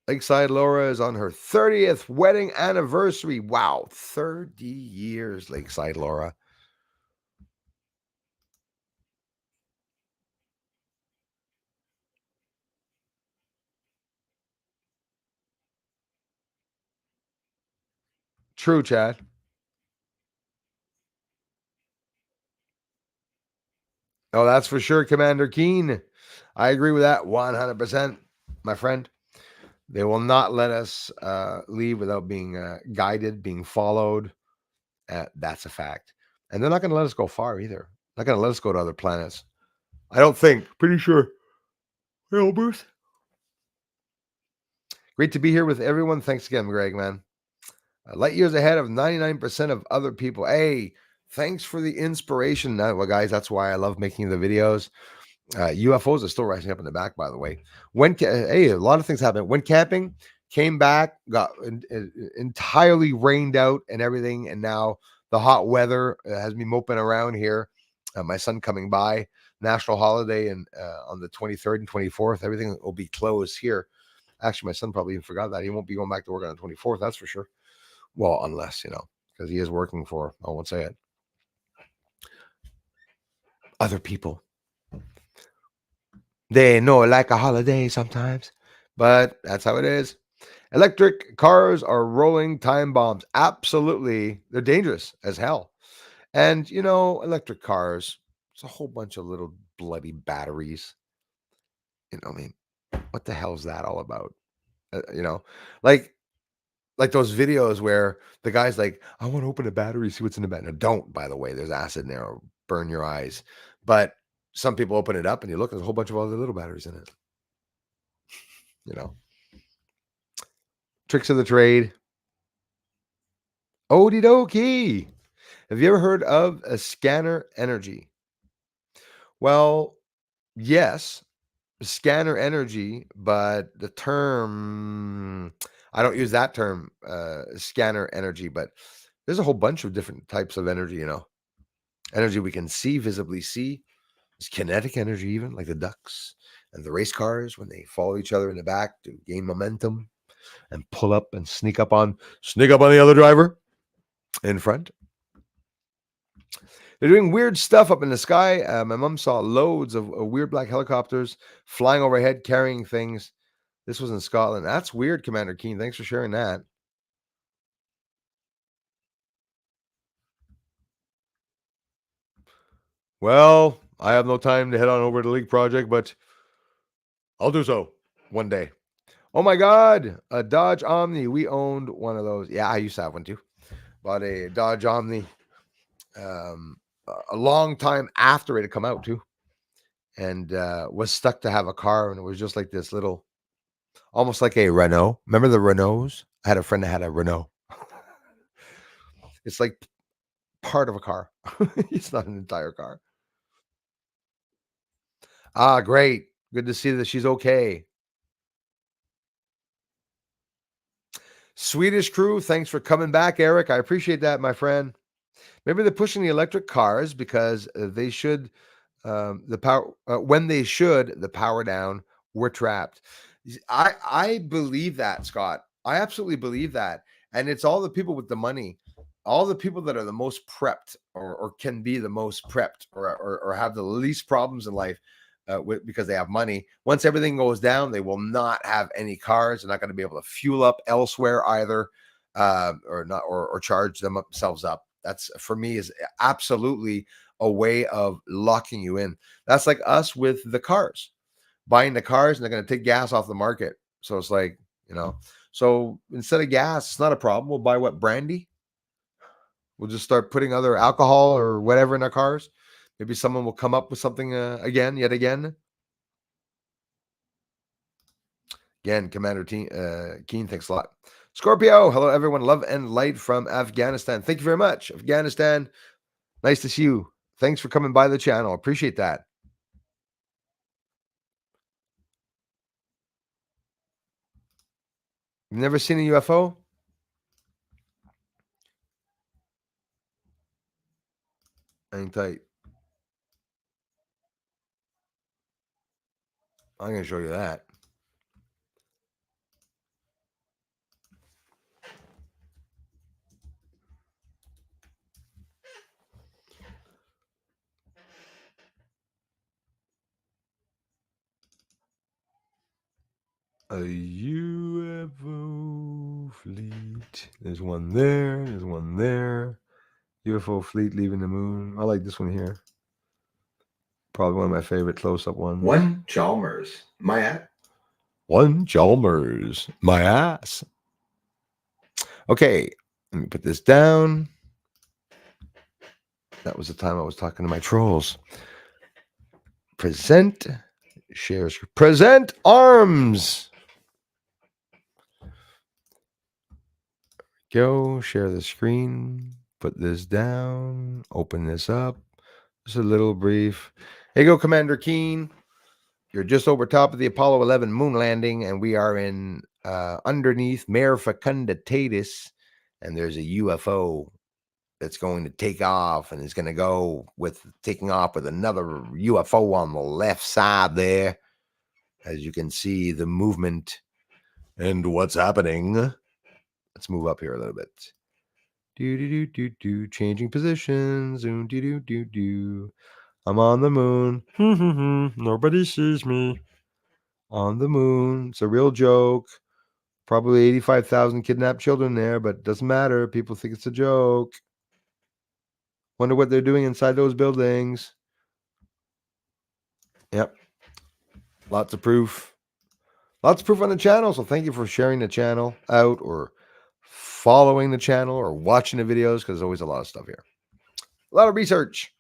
Lakeside Laura is on her 30th wedding anniversary. Wow, 30 years, Lakeside Laura. True, Chad. Oh, that's for sure, Commander Keen. I agree with that 100%, my friend. They will not let us leave without being guided, being followed. That's a fact. And they're not going to let us go far either. Not going to let us go to other planets. I don't think. Pretty sure. Hey, Bruce. Great to be here with everyone. Thanks again, Greg, man. Light years ahead of 99% of other people. Hey, thanks for the inspiration. Well, guys, that's why I love making the videos. UFOs are still rising up in the back, by the way. Hey, a lot of things happened. When camping came back, got entirely rained out and everything, and now the hot weather has me moping around here. My son coming by, national holiday, and on the 23rd and 24th, everything will be closed here. Actually, my son probably even forgot that. He won't be going back to work on the 24th, that's for sure. Well, unless, because he is working for, I won't say it, other people. They know like a holiday sometimes, but that's how it is. Electric cars are rolling time bombs. Absolutely. They're dangerous as hell. And, electric cars, it's a whole bunch of little bloody batteries. I mean, what the hell is that all about? Like those videos where the guy's like, I want to open a battery, see what's in the battery. No, don't, by the way, there's acid in there, or burn your eyes. But some people open it up and you look, there's a whole bunch of other little batteries in it. You know, tricks of the trade. Okie dokie. Have you ever heard of a scanner energy? Well, yes, scanner energy, but the term, I don't use that term, scanner energy, but there's a whole bunch of different types of energy, you know. Energy we can see, visibly see. There's kinetic energy, even like the ducks and the race cars when they follow each other in the back to gain momentum and pull up and sneak up on the other driver in front. They're doing weird stuff up in the sky. My mom saw loads of weird black helicopters flying overhead carrying things. This was in Scotland. That's weird, Commander Keen. Thanks for sharing that. Well, I have no time to head on over to the League Project, but I'll do so one day. Oh my God, a Dodge Omni. We owned one of those. Yeah, I used to have one too. Bought a Dodge Omni a long time after it had come out too, and was stuck to have a car, and it was just like this little, almost like a Renault. Remember the Renaults? I had a friend that had a Renault. It's like part of a car. It's not an entire car. Ah, great. Good to see that she's okay. Swedish crew, thanks for coming back, Eric. I appreciate that, my friend. Maybe they're pushing the electric cars because they should, the power, when they should, the power down, we're trapped. I believe that, Scott. I absolutely believe that. And it's all the people with the money, all the people that are the most prepped or can be the most prepped or have the least problems in life because they have money. Once everything goes down, they will not have any cars. They're not going to be able to fuel up elsewhere either, or charge themselves up. That's, for me, is absolutely a way of locking you in. That's like us with the cars, buying the cars, and they're going to take gas off the market. So it's like, you know, so instead of gas, it's not a problem. We'll buy what, brandy? We'll just start putting other alcohol or whatever in our cars. Maybe someone will come up with something yet again. Again, Commander Keen, thanks a lot. Scorpio, hello everyone. Love and light from Afghanistan. Thank you very much, Afghanistan. Nice to see you. Thanks for coming by the channel. Appreciate that. You've never seen a UFO? Hang tight. I'm going to show you that. A UFO fleet. There's one there. There's one there. UFO fleet leaving the moon. I like this one here. Probably one of my favorite close-up ones. One Chalmers. My ass. One Chalmers. My ass. Okay. Let me put this down. That was the time I was talking to my trolls. Present. Shares. Present arms. Go. Share the screen. Put this down. Open this up. Just a little brief. Hey, go, Commander Keen. You're just over top of the Apollo 11 moon landing, and we are in underneath Mare Fecunditatis, and there's a UFO that's going to take off, and it's going to go with taking off with another UFO on the left side there. As you can see, the movement and what's happening. Let's move up here a little bit. Changing positions. I'm on the moon. Nobody sees me. On the moon. It's a real joke. Probably 85,000 kidnapped children there, but it doesn't matter. People think it's a joke. Wonder what they're doing inside those buildings. Yep. Lots of proof. Lots of proof on the channel. So thank you for sharing the channel out or following the channel or watching the videos, because there's always a lot of stuff here. A lot of research.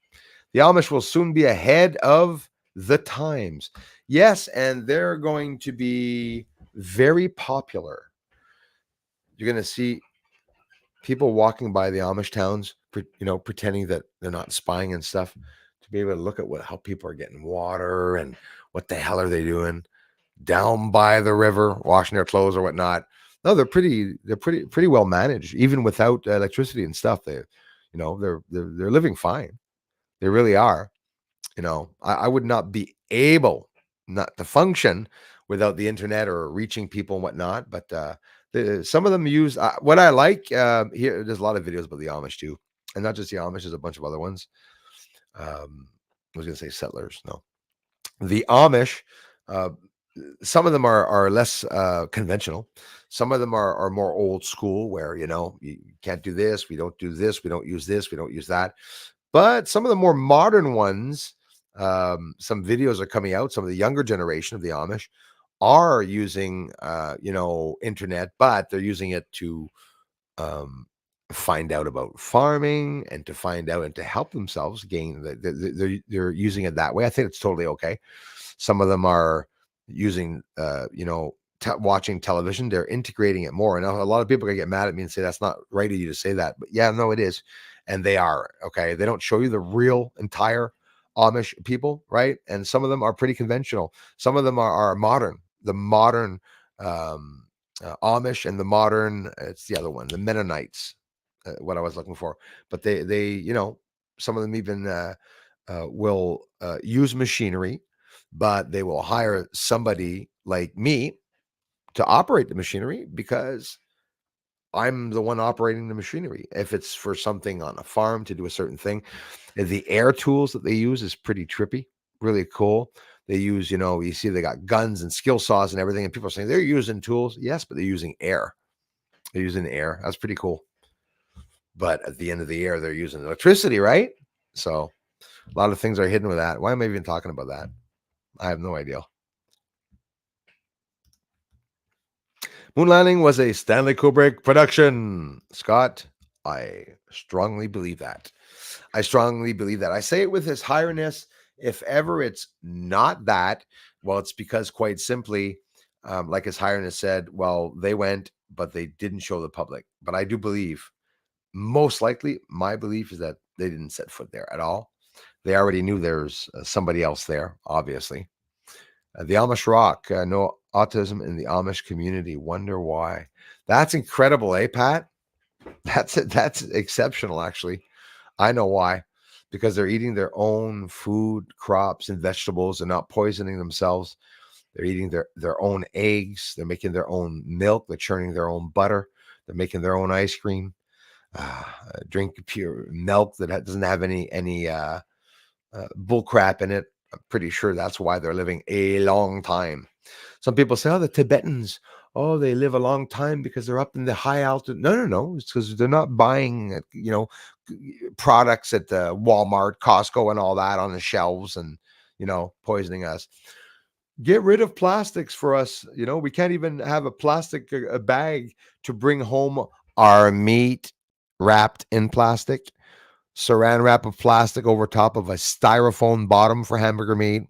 The Amish will soon be ahead of the times. Yes, and they're going to be very popular. You're going to see people walking by the Amish towns, pretending that they're not spying and stuff, to be able to look at how people are getting water and what the hell are they doing down by the river, washing their clothes or whatnot. No, they're pretty well managed, even without electricity and stuff. They're living fine. They really are. I would not be able not to function without the internet or reaching people and whatnot. But some of them use what I like here. There's a lot of videos about the Amish too, and not just the Amish. There's a bunch of other ones. I was going to say settlers. No, the Amish. Uh, some of them are less conventional. Some of them are more old school, where you can't do this. We don't do this. We don't use this. We don't use that. But some of the more modern ones, some videos are coming out. Some of the younger generation of the Amish are using, internet, but they're using it to um, find out about farming and to find out and to help themselves gain. They're using it that way. I think it's totally okay. Some of them are using, watching television. They're integrating it more. And a lot of people are gonna get mad at me and say that's not right of you to say that. But yeah, no, it is. And they are. Okay. They don't show you the real entire Amish people, right? And some of them are pretty conventional. Some of them are modern. The modern Amish and the modern, it's the other one, the Mennonites, what I was looking for. But they some of them even will use machinery, but they will hire somebody like me to operate the machinery because I'm the one operating the machinery. If it's for something on a farm to do a certain thing, the air tools that they use is pretty trippy, really cool. They use, you see they got guns and skill saws and everything, and people are saying they're using tools. Yes, but they're using air. They're using air. That's pretty cool. But at the end of the year, they're using electricity, right? So a lot of things are hidden with that. Why am I even talking about that? I have no idea. Moon landing was a Stanley Kubrick production. Scott, I strongly believe that. I strongly believe that. I say it with his highness. If ever it's not that, well, it's because quite simply, like his highness said, well, they went, but they didn't show the public. But I do believe, most likely, my belief is that they didn't set foot there at all. They already knew there's somebody else there, obviously. The Amish rock, no autism in the Amish community. Wonder why? That's incredible, eh, Pat? That's exceptional, actually. I know why. Because they're eating their own food, crops, and vegetables. They're not poisoning themselves. They're eating their own eggs. They're making their own milk. They're churning their own butter. They're making their own ice cream. Drink pure milk that doesn't have any bull crap in it. I'm pretty sure that's why they're living a long time. Some people say, oh, the Tibetans, oh, they live a long time because they're up in the high altitude. No. It's because they're not buying, products at the Walmart, Costco, and all that on the shelves and, poisoning us. Get rid of plastics for us. We can't even have a plastic bag to bring home our meat wrapped in plastic. Saran wrap of plastic over top of a styrofoam bottom for hamburger meat,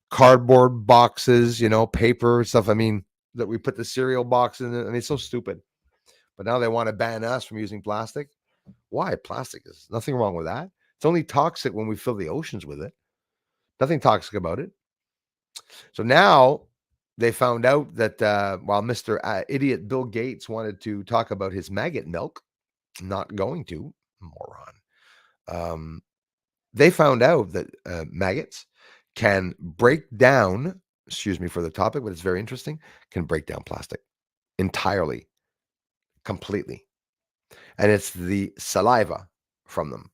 cardboard boxes, paper stuff. I mean, that we put the cereal box in it. I mean, it's so stupid. But now they want to ban us from using plastic. Why? Plastic is nothing wrong with that. It's only toxic when we fill the oceans with it. Nothing toxic about it. So now they found out that while Mr. Idiot Bill Gates wanted to talk about his maggot milk, not going to, moron. They found out that maggots can break down, excuse me for the topic, but it's very interesting, can break down plastic entirely, completely. And it's the saliva from them.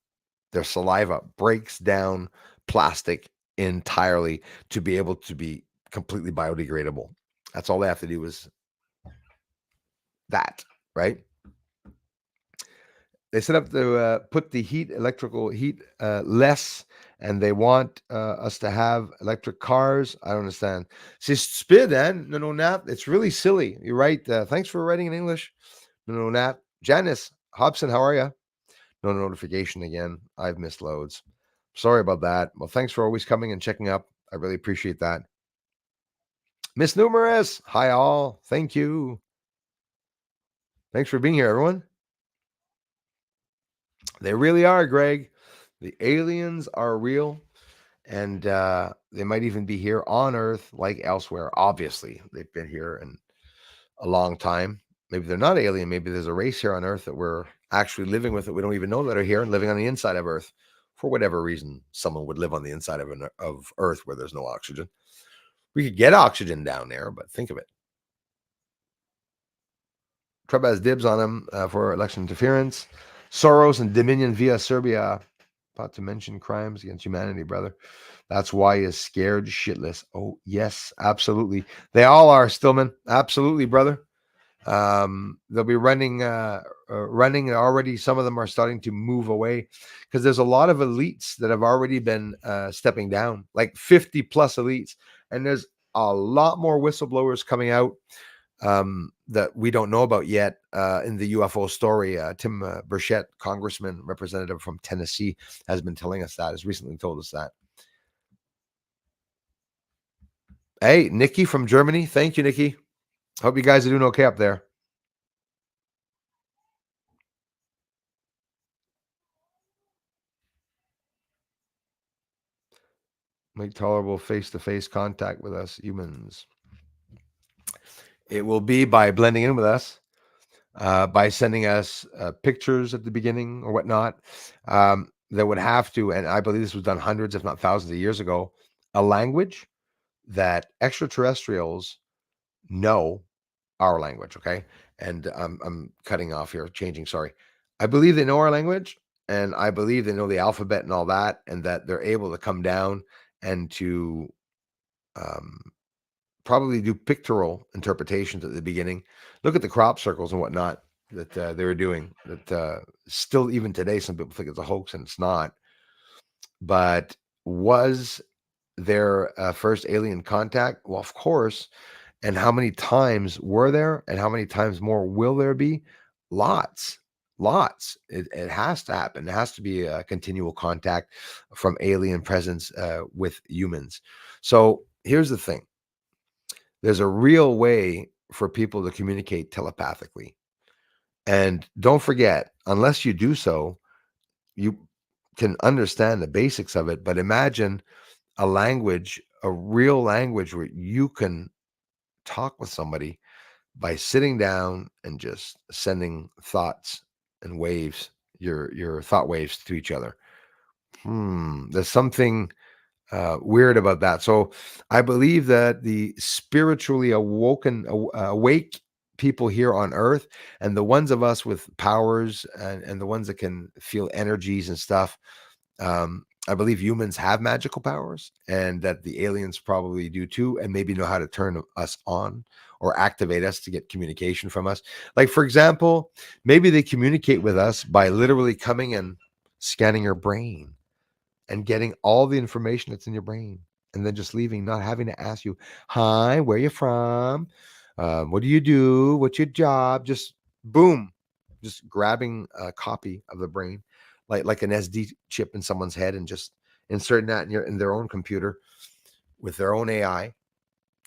Their saliva breaks down plastic entirely to be able to be completely biodegradable. That's all they have to do is that, right? They set up to put the electrical heat less, and they want us to have electric cars. I don't understand. See, spid, then no nap. It's really silly. You're right. Thanks for writing in English. No nap. Janice Hobson, how are you? No notification again. I've missed loads. Sorry about that. Well, thanks for always coming and checking up. I really appreciate that. Miss Numerous, hi all. Thank you. Thanks for being here, everyone. They really are, Greg. The aliens are real, and they might even be here on Earth like elsewhere. Obviously, they've been here in a long time. Maybe they're not alien. Maybe there's a race here on Earth that we're actually living with that we don't even know that are here and living on the inside of Earth. For whatever reason, someone would live on the inside of Earth where there's no oxygen. We could get oxygen down there, but think of it. Trump has dibs on him for election interference. Soros and Dominion via Serbia. Not to mention crimes against humanity, brother. That's why he's scared shitless. Oh, yes, absolutely. They all are, Stillman. Absolutely, brother. They'll be running already. Some of them are starting to move away because there's a lot of elites that have already been stepping down, like 50 plus elites. And there's a lot more whistleblowers coming out that we don't know about yet in the UFO story. Tim Burchett, congressman, representative from Tennessee, has been telling us that, has recently told us that. Hey, Nikki from Germany. Thank you, Nikki. Hope you guys are doing okay up there. Make tolerable face-to-face contact with us humans. It will be by blending in with us, by sending us pictures at the beginning or whatnot. That would have to, and I believe this was done hundreds, if not thousands of years ago, a language that extraterrestrials know our language. Okay. And I'm cutting off here, changing. Sorry. I believe they know our language, and I believe they know the alphabet and all that, and that they're able to come down and to probably do pictorial interpretations at the beginning. Look at the crop circles and whatnot that they were doing. That still, even today, some people think it's a hoax, and it's not. But was there first alien contact? Well, of course. And how many times were there, and how many times more will there be? Lots, lots. It has to happen. It has to be a continual contact from alien presence with humans. So here's the thing. There's a real way for people to communicate telepathically. And don't forget, unless you do so, you can understand the basics of it. But imagine a language, a real language where you can talk with somebody by sitting down and just sending thoughts and waves, your thought waves to each other. There's something weird about that. So I believe that the spiritually awake people here on earth, and the ones of us with powers, and the ones that can feel energies and stuff, I believe humans have magical powers, and that the aliens probably do too, and maybe know how to turn us on or activate us to get communication from us. Like, for example, maybe they communicate with us by literally coming and scanning your brain and getting all the information that's in your brain, and then just leaving, not having to ask you, hi, where you from? What do you do? What's your job? Just boom, just grabbing a copy of the brain, like an SD chip in someone's head, and just inserting that in their own computer with their own AI.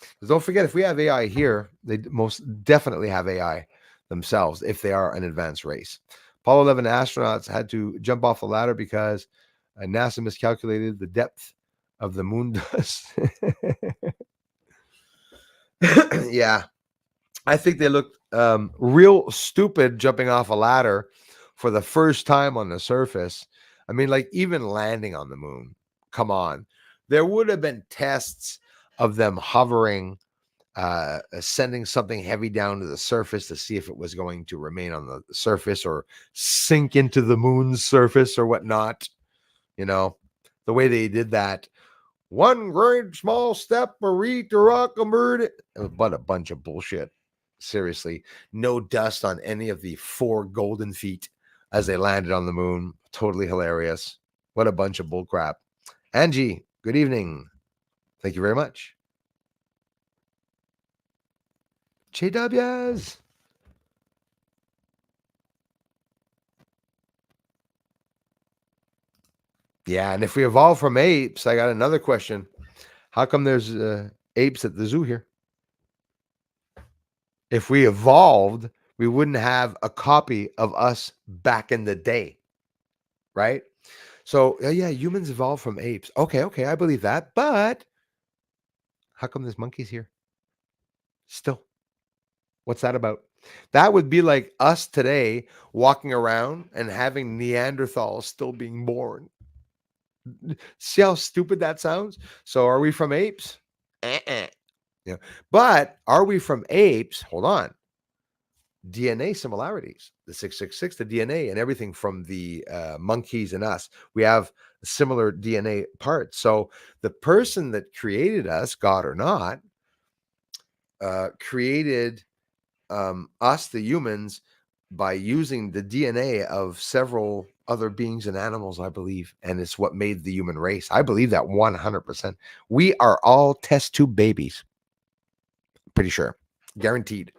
Because don't forget, if we have AI here, they most definitely have AI themselves if they are an advanced race. Apollo 11 astronauts had to jump off the ladder because NASA miscalculated the depth of the moon dust. Yeah, I think they looked real stupid jumping off a ladder for the first time on the surface. I mean, like, even landing on the moon. Come on. There would have been tests of them hovering, sending something heavy down to the surface to see if it was going to remain on the surface or sink into the moon's surface or whatnot. You know, the way they did that. One great small step for each rock a bird. What a bunch of bullshit. Seriously, no dust on any of the 4 golden feet as they landed on the moon. Totally hilarious. What a bunch of bullcrap. Angie, good evening. Thank you very much. JWs. Yeah, and if we evolved from apes, I got another question. How come there's apes at the zoo here? If we evolved, we wouldn't have a copy of us back in the day, right? So, yeah, humans evolved from apes. Okay, I believe that. But how come there's monkeys here still? What's that about? That would be like us today walking around and having Neanderthals still being born. See how stupid that sounds? So, are we from apes? Uh-uh. Yeah. But are we from apes? Hold on. DNA similarities, the 666, the DNA, and everything from the monkeys and us. We have similar DNA parts. So the person that created us, God or not, created us, the humans, by using the DNA of several other beings and animals, I believe. And it's what made the human race. I believe that 100%. We are all test tube babies. Pretty sure. Guaranteed.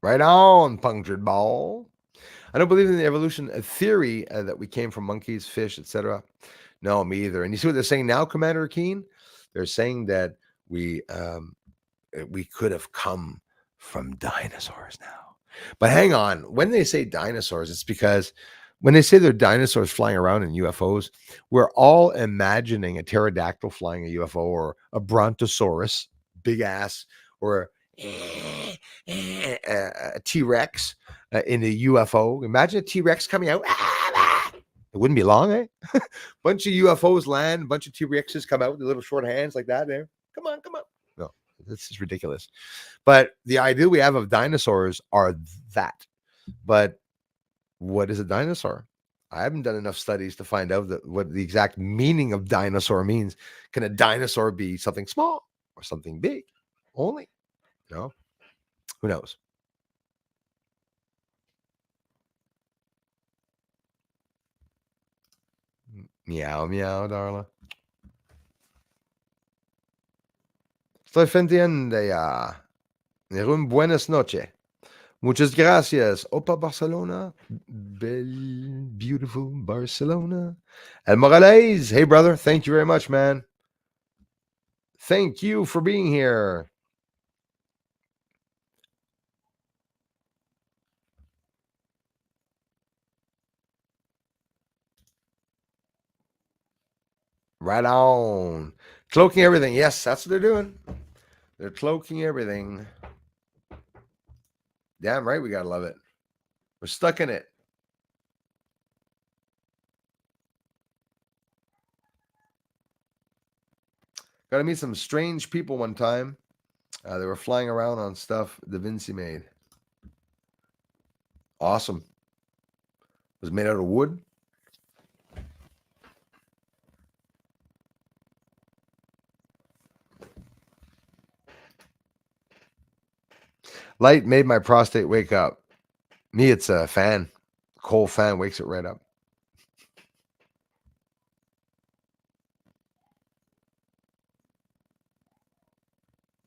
Right on, punctured ball. I don't believe in the evolution theory that we came from monkeys, fish, etc. No, me either. And you see what they're saying now, Commander Keen? They're saying that we could have come from dinosaurs now. But hang on, when they say dinosaurs, it's because when they say they're dinosaurs flying around in UFOs, we're all imagining a pterodactyl flying a UFO or a brontosaurus, big ass, or a T-Rex in a UFO. Imagine a T-Rex coming out. It wouldn't be long, eh? Bunch of UFOs land, bunch of T-Rexes come out with little short hands like that. There, come on. No, this is ridiculous. But the idea we have of dinosaurs are that. But what is a dinosaur? I haven't done enough studies to find out what the exact meaning of dinosaur means. Can a dinosaur be something small or something big? Only, no. Who knows? Meow, meow, Darla. Estoy entendiendo ya. Buenas noches. Muchas gracias. Opa Barcelona. Beautiful Barcelona. El Morales. Hey, brother. Thank you very much, man. Thank you for being here. Right on. Cloaking everything. Yes, that's what they're doing. They're cloaking everything. Damn right, we gotta love it. We're stuck in it. Got to meet some strange people one time. They were flying around on stuff Da Vinci made. Awesome. It was made out of wood. Light made my prostate wake up. Me, it's a fan. Coal fan wakes it right up.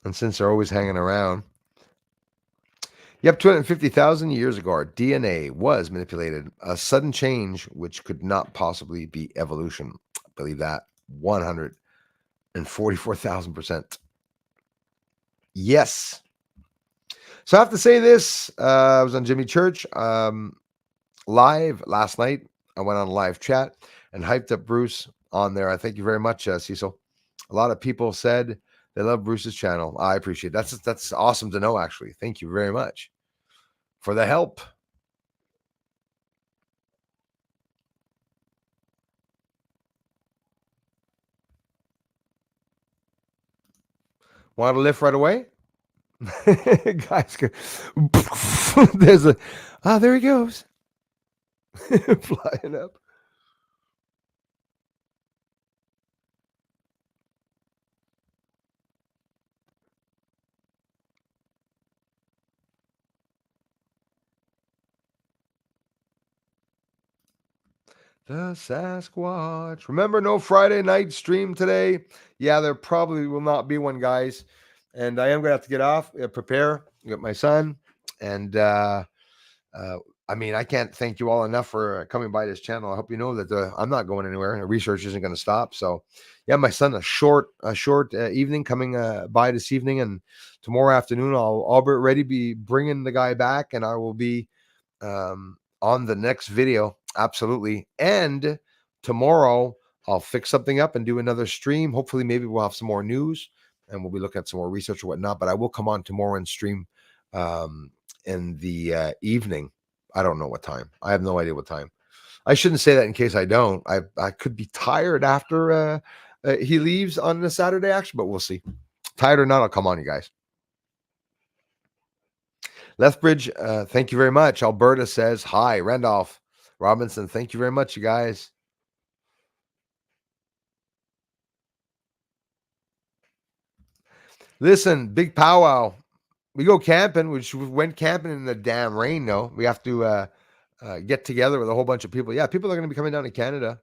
And since they're always hanging around. Yep, 250,000 years ago, our DNA was manipulated. A sudden change, which could not possibly be evolution. I believe that 144,000%. Yes. So I have to say this. I was on Jimmy Church live last night. I went on a live chat and hyped up Bruce on there. I thank you very much, Cecil. A lot of people said they love Bruce's channel. I appreciate it. That's awesome to know, actually. Thank you very much for the help. Want to lift right away? Guys, there's a there he goes. Flying up. The Sasquatch. Remember, no Friday night stream today. Yeah, there probably will not be one, guys. and I am going to have to get off, prepare, get my son. And I mean, I can't thank you all enough for coming by this channel. I hope you know that I'm not going anywhere. The research isn't going to stop. So, yeah, my son, a short evening coming by this evening, and tomorrow afternoon I'll be ready, be bringing the guy back, and I will be on the next video. Absolutely. And tomorrow I'll fix something up and do another stream. Hopefully, maybe we'll have some more news and we'll be looking at some more research or whatnot. But I will come on tomorrow and stream in the evening. I don't know what time. I have no idea what time. I shouldn't say that in case I don't. I could be tired after he leaves on the Saturday action, but we'll see. Tired or not, I'll come on, you guys. Lethbridge, thank you very much. Alberta says hi. Randolph Robinson, thank you very much, you guys. Listen, big powwow. We go camping, which we went camping in the damn rain. No, we have to get together with a whole bunch of people. Yeah, people are going to be coming down to Canada.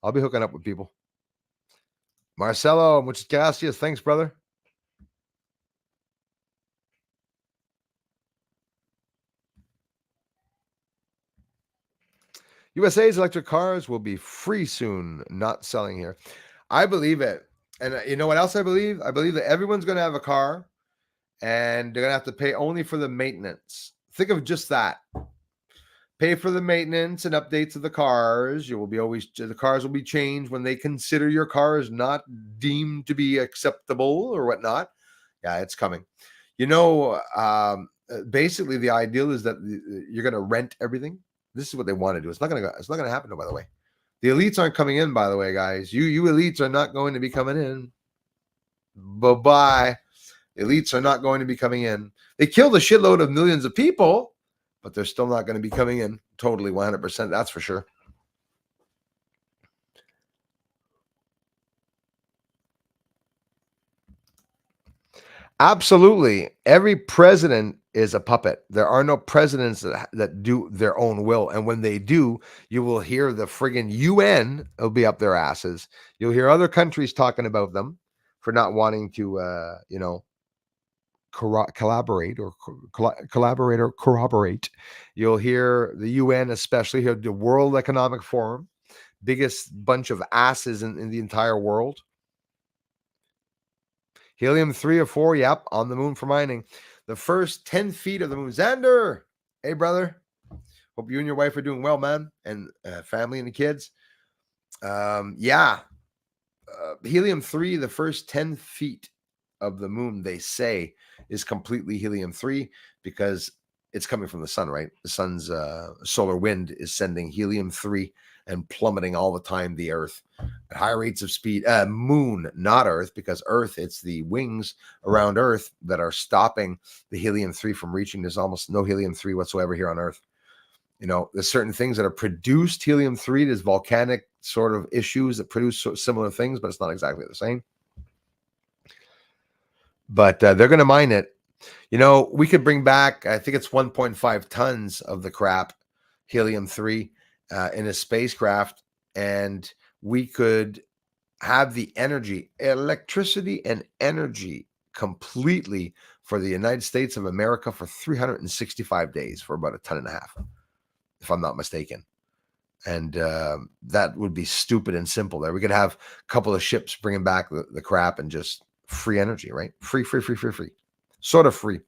I'll be hooking up with people. Marcelo, muchas gracias. Thanks, brother. USA's electric cars will be free soon, not selling here. I believe it. And you know what else I believe? I believe that everyone's going to have a car and they're going to have to pay only for the maintenance. Think of just that. Pay for the maintenance and updates of the cars. The cars will be changed when they consider your car is not deemed to be acceptable or whatnot. Yeah, it's coming. You know, basically the ideal is that you're going to rent everything. This is what they want to do. It's not going to happen, by the way. The elites aren't coming in, by the way, guys. You elites are not going to be coming in. Bye-bye. Elites are not going to be coming in. They killed a shitload of millions of people, but they're still not going to be coming in totally 100%. That's for sure. Absolutely. Every president is a puppet. There are no presidents that do their own will. And when they do, you will hear the friggin' UN will be up their asses. You'll hear other countries talking about them for not wanting to, collaborate or collaborate or corroborate. You'll hear the UN, especially here, the World Economic Forum, biggest bunch of asses in the entire world. Helium 3 or 4, yep, on the moon for mining. The first 10 feet of the moon. Xander, hey, brother. Hope you and your wife are doing well, man, and family and the kids. Helium 3, the first 10 feet of the moon, they say, is completely helium 3 because it's coming from the sun, right? The sun's solar wind is sending helium 3 and plummeting all the time the earth at high rates of speed. Moon, not earth, because earth, it's the wings around earth that are stopping the helium 3 from reaching. There's almost no helium 3 whatsoever here on earth. You know, there's certain things that are produced helium 3. There's volcanic sort of issues that produce similar things, but it's not exactly the same. But they're going to mine it. You know, we could bring back, I think it's 1.5 tons of the crap, helium 3, in a spacecraft, and we could have the energy, electricity and energy completely for the United States of America for 365 days for about 1.5 tons, if I'm not mistaken. And that would be stupid and simple there. We could have a couple of ships bringing back the crap and just free energy, right? Free. Sort of free.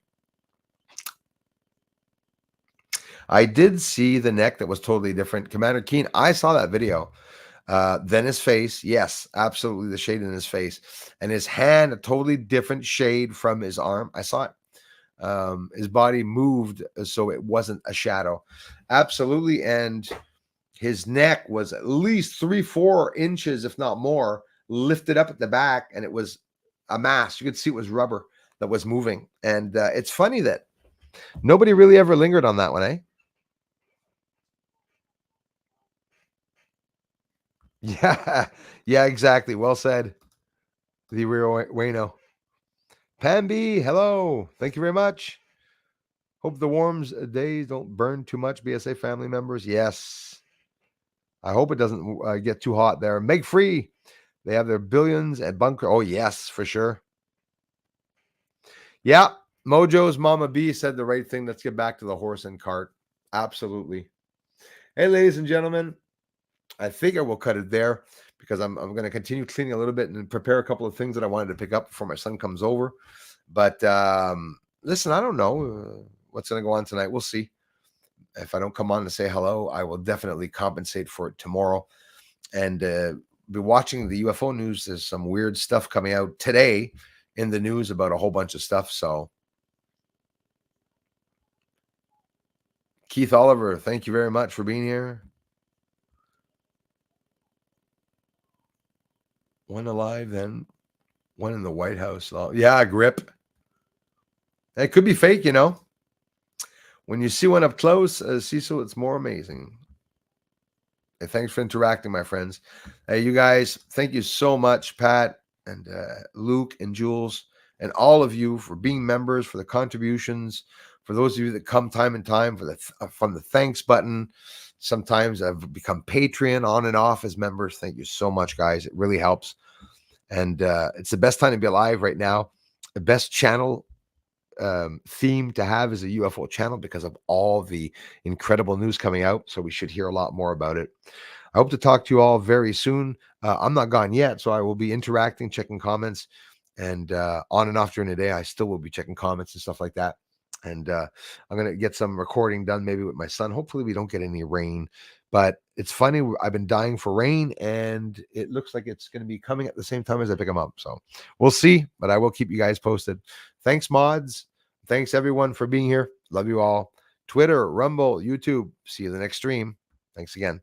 I did see the neck that was totally different. Commander Keen, I saw that video. Then his face, yes, absolutely, the shade in his face. And his hand, a totally different shade from his arm. I saw it. His body moved so it wasn't a shadow. Absolutely. And his neck was at least 3-4 inches, if not more, lifted up at the back, and it was a mass. You could see it was rubber that was moving. And it's funny that nobody really ever lingered on that one, eh? Yeah, exactly. Well said. The Rio Wayno. Pambi, hello. Thank you very much. Hope the warm days don't burn too much, BSA family members. Yes. I hope it doesn't get too hot there. Meg Free. They have their billions at bunker. Oh, yes, for sure. Yeah. Mojo's Mama B said the right thing. Let's get back to the horse and cart. Absolutely. Hey, ladies and gentlemen, I figure we'll cut it there because I'm going to continue cleaning a little bit and prepare a couple of things that I wanted to pick up before my son comes over. But listen, I don't know what's going to go on tonight. We'll see. If I don't come on to say hello, I will definitely compensate for it tomorrow. And be watching the UFO news. There's some weird stuff coming out today in the news about a whole bunch of stuff. So Keith Oliver, thank you very much for being here. One alive, then one in the White House. Oh, yeah, grip. It could be fake, you know. When you see one up close, Cecil, it's more amazing. Hey, thanks for interacting, my friends. Hey, you guys, thank you so much, Pat and Luke and Jules and all of you for being members, for the contributions, for those of you that come time and time for from the thanks button. Sometimes I've become Patreon on and off as members. Thank you so much, guys. It really helps. And it's the best time to be alive right now. The best channel theme to have is a UFO channel because of all the incredible news coming out. So we should hear a lot more about it. I hope to talk to you all very soon. I'm not gone yet, so I will be interacting, checking comments, and on and off during the day. I still will be checking comments and stuff like that. And I'm going to get some recording done maybe with my son. Hopefully we don't get any rain. But it's funny, I've been dying for rain, and it looks like it's going to be coming at the same time as I pick them up. So we'll see, but I will keep you guys posted. Thanks, mods. Thanks, everyone, for being here. Love you all. Twitter, Rumble, YouTube. See you in the next stream. Thanks again.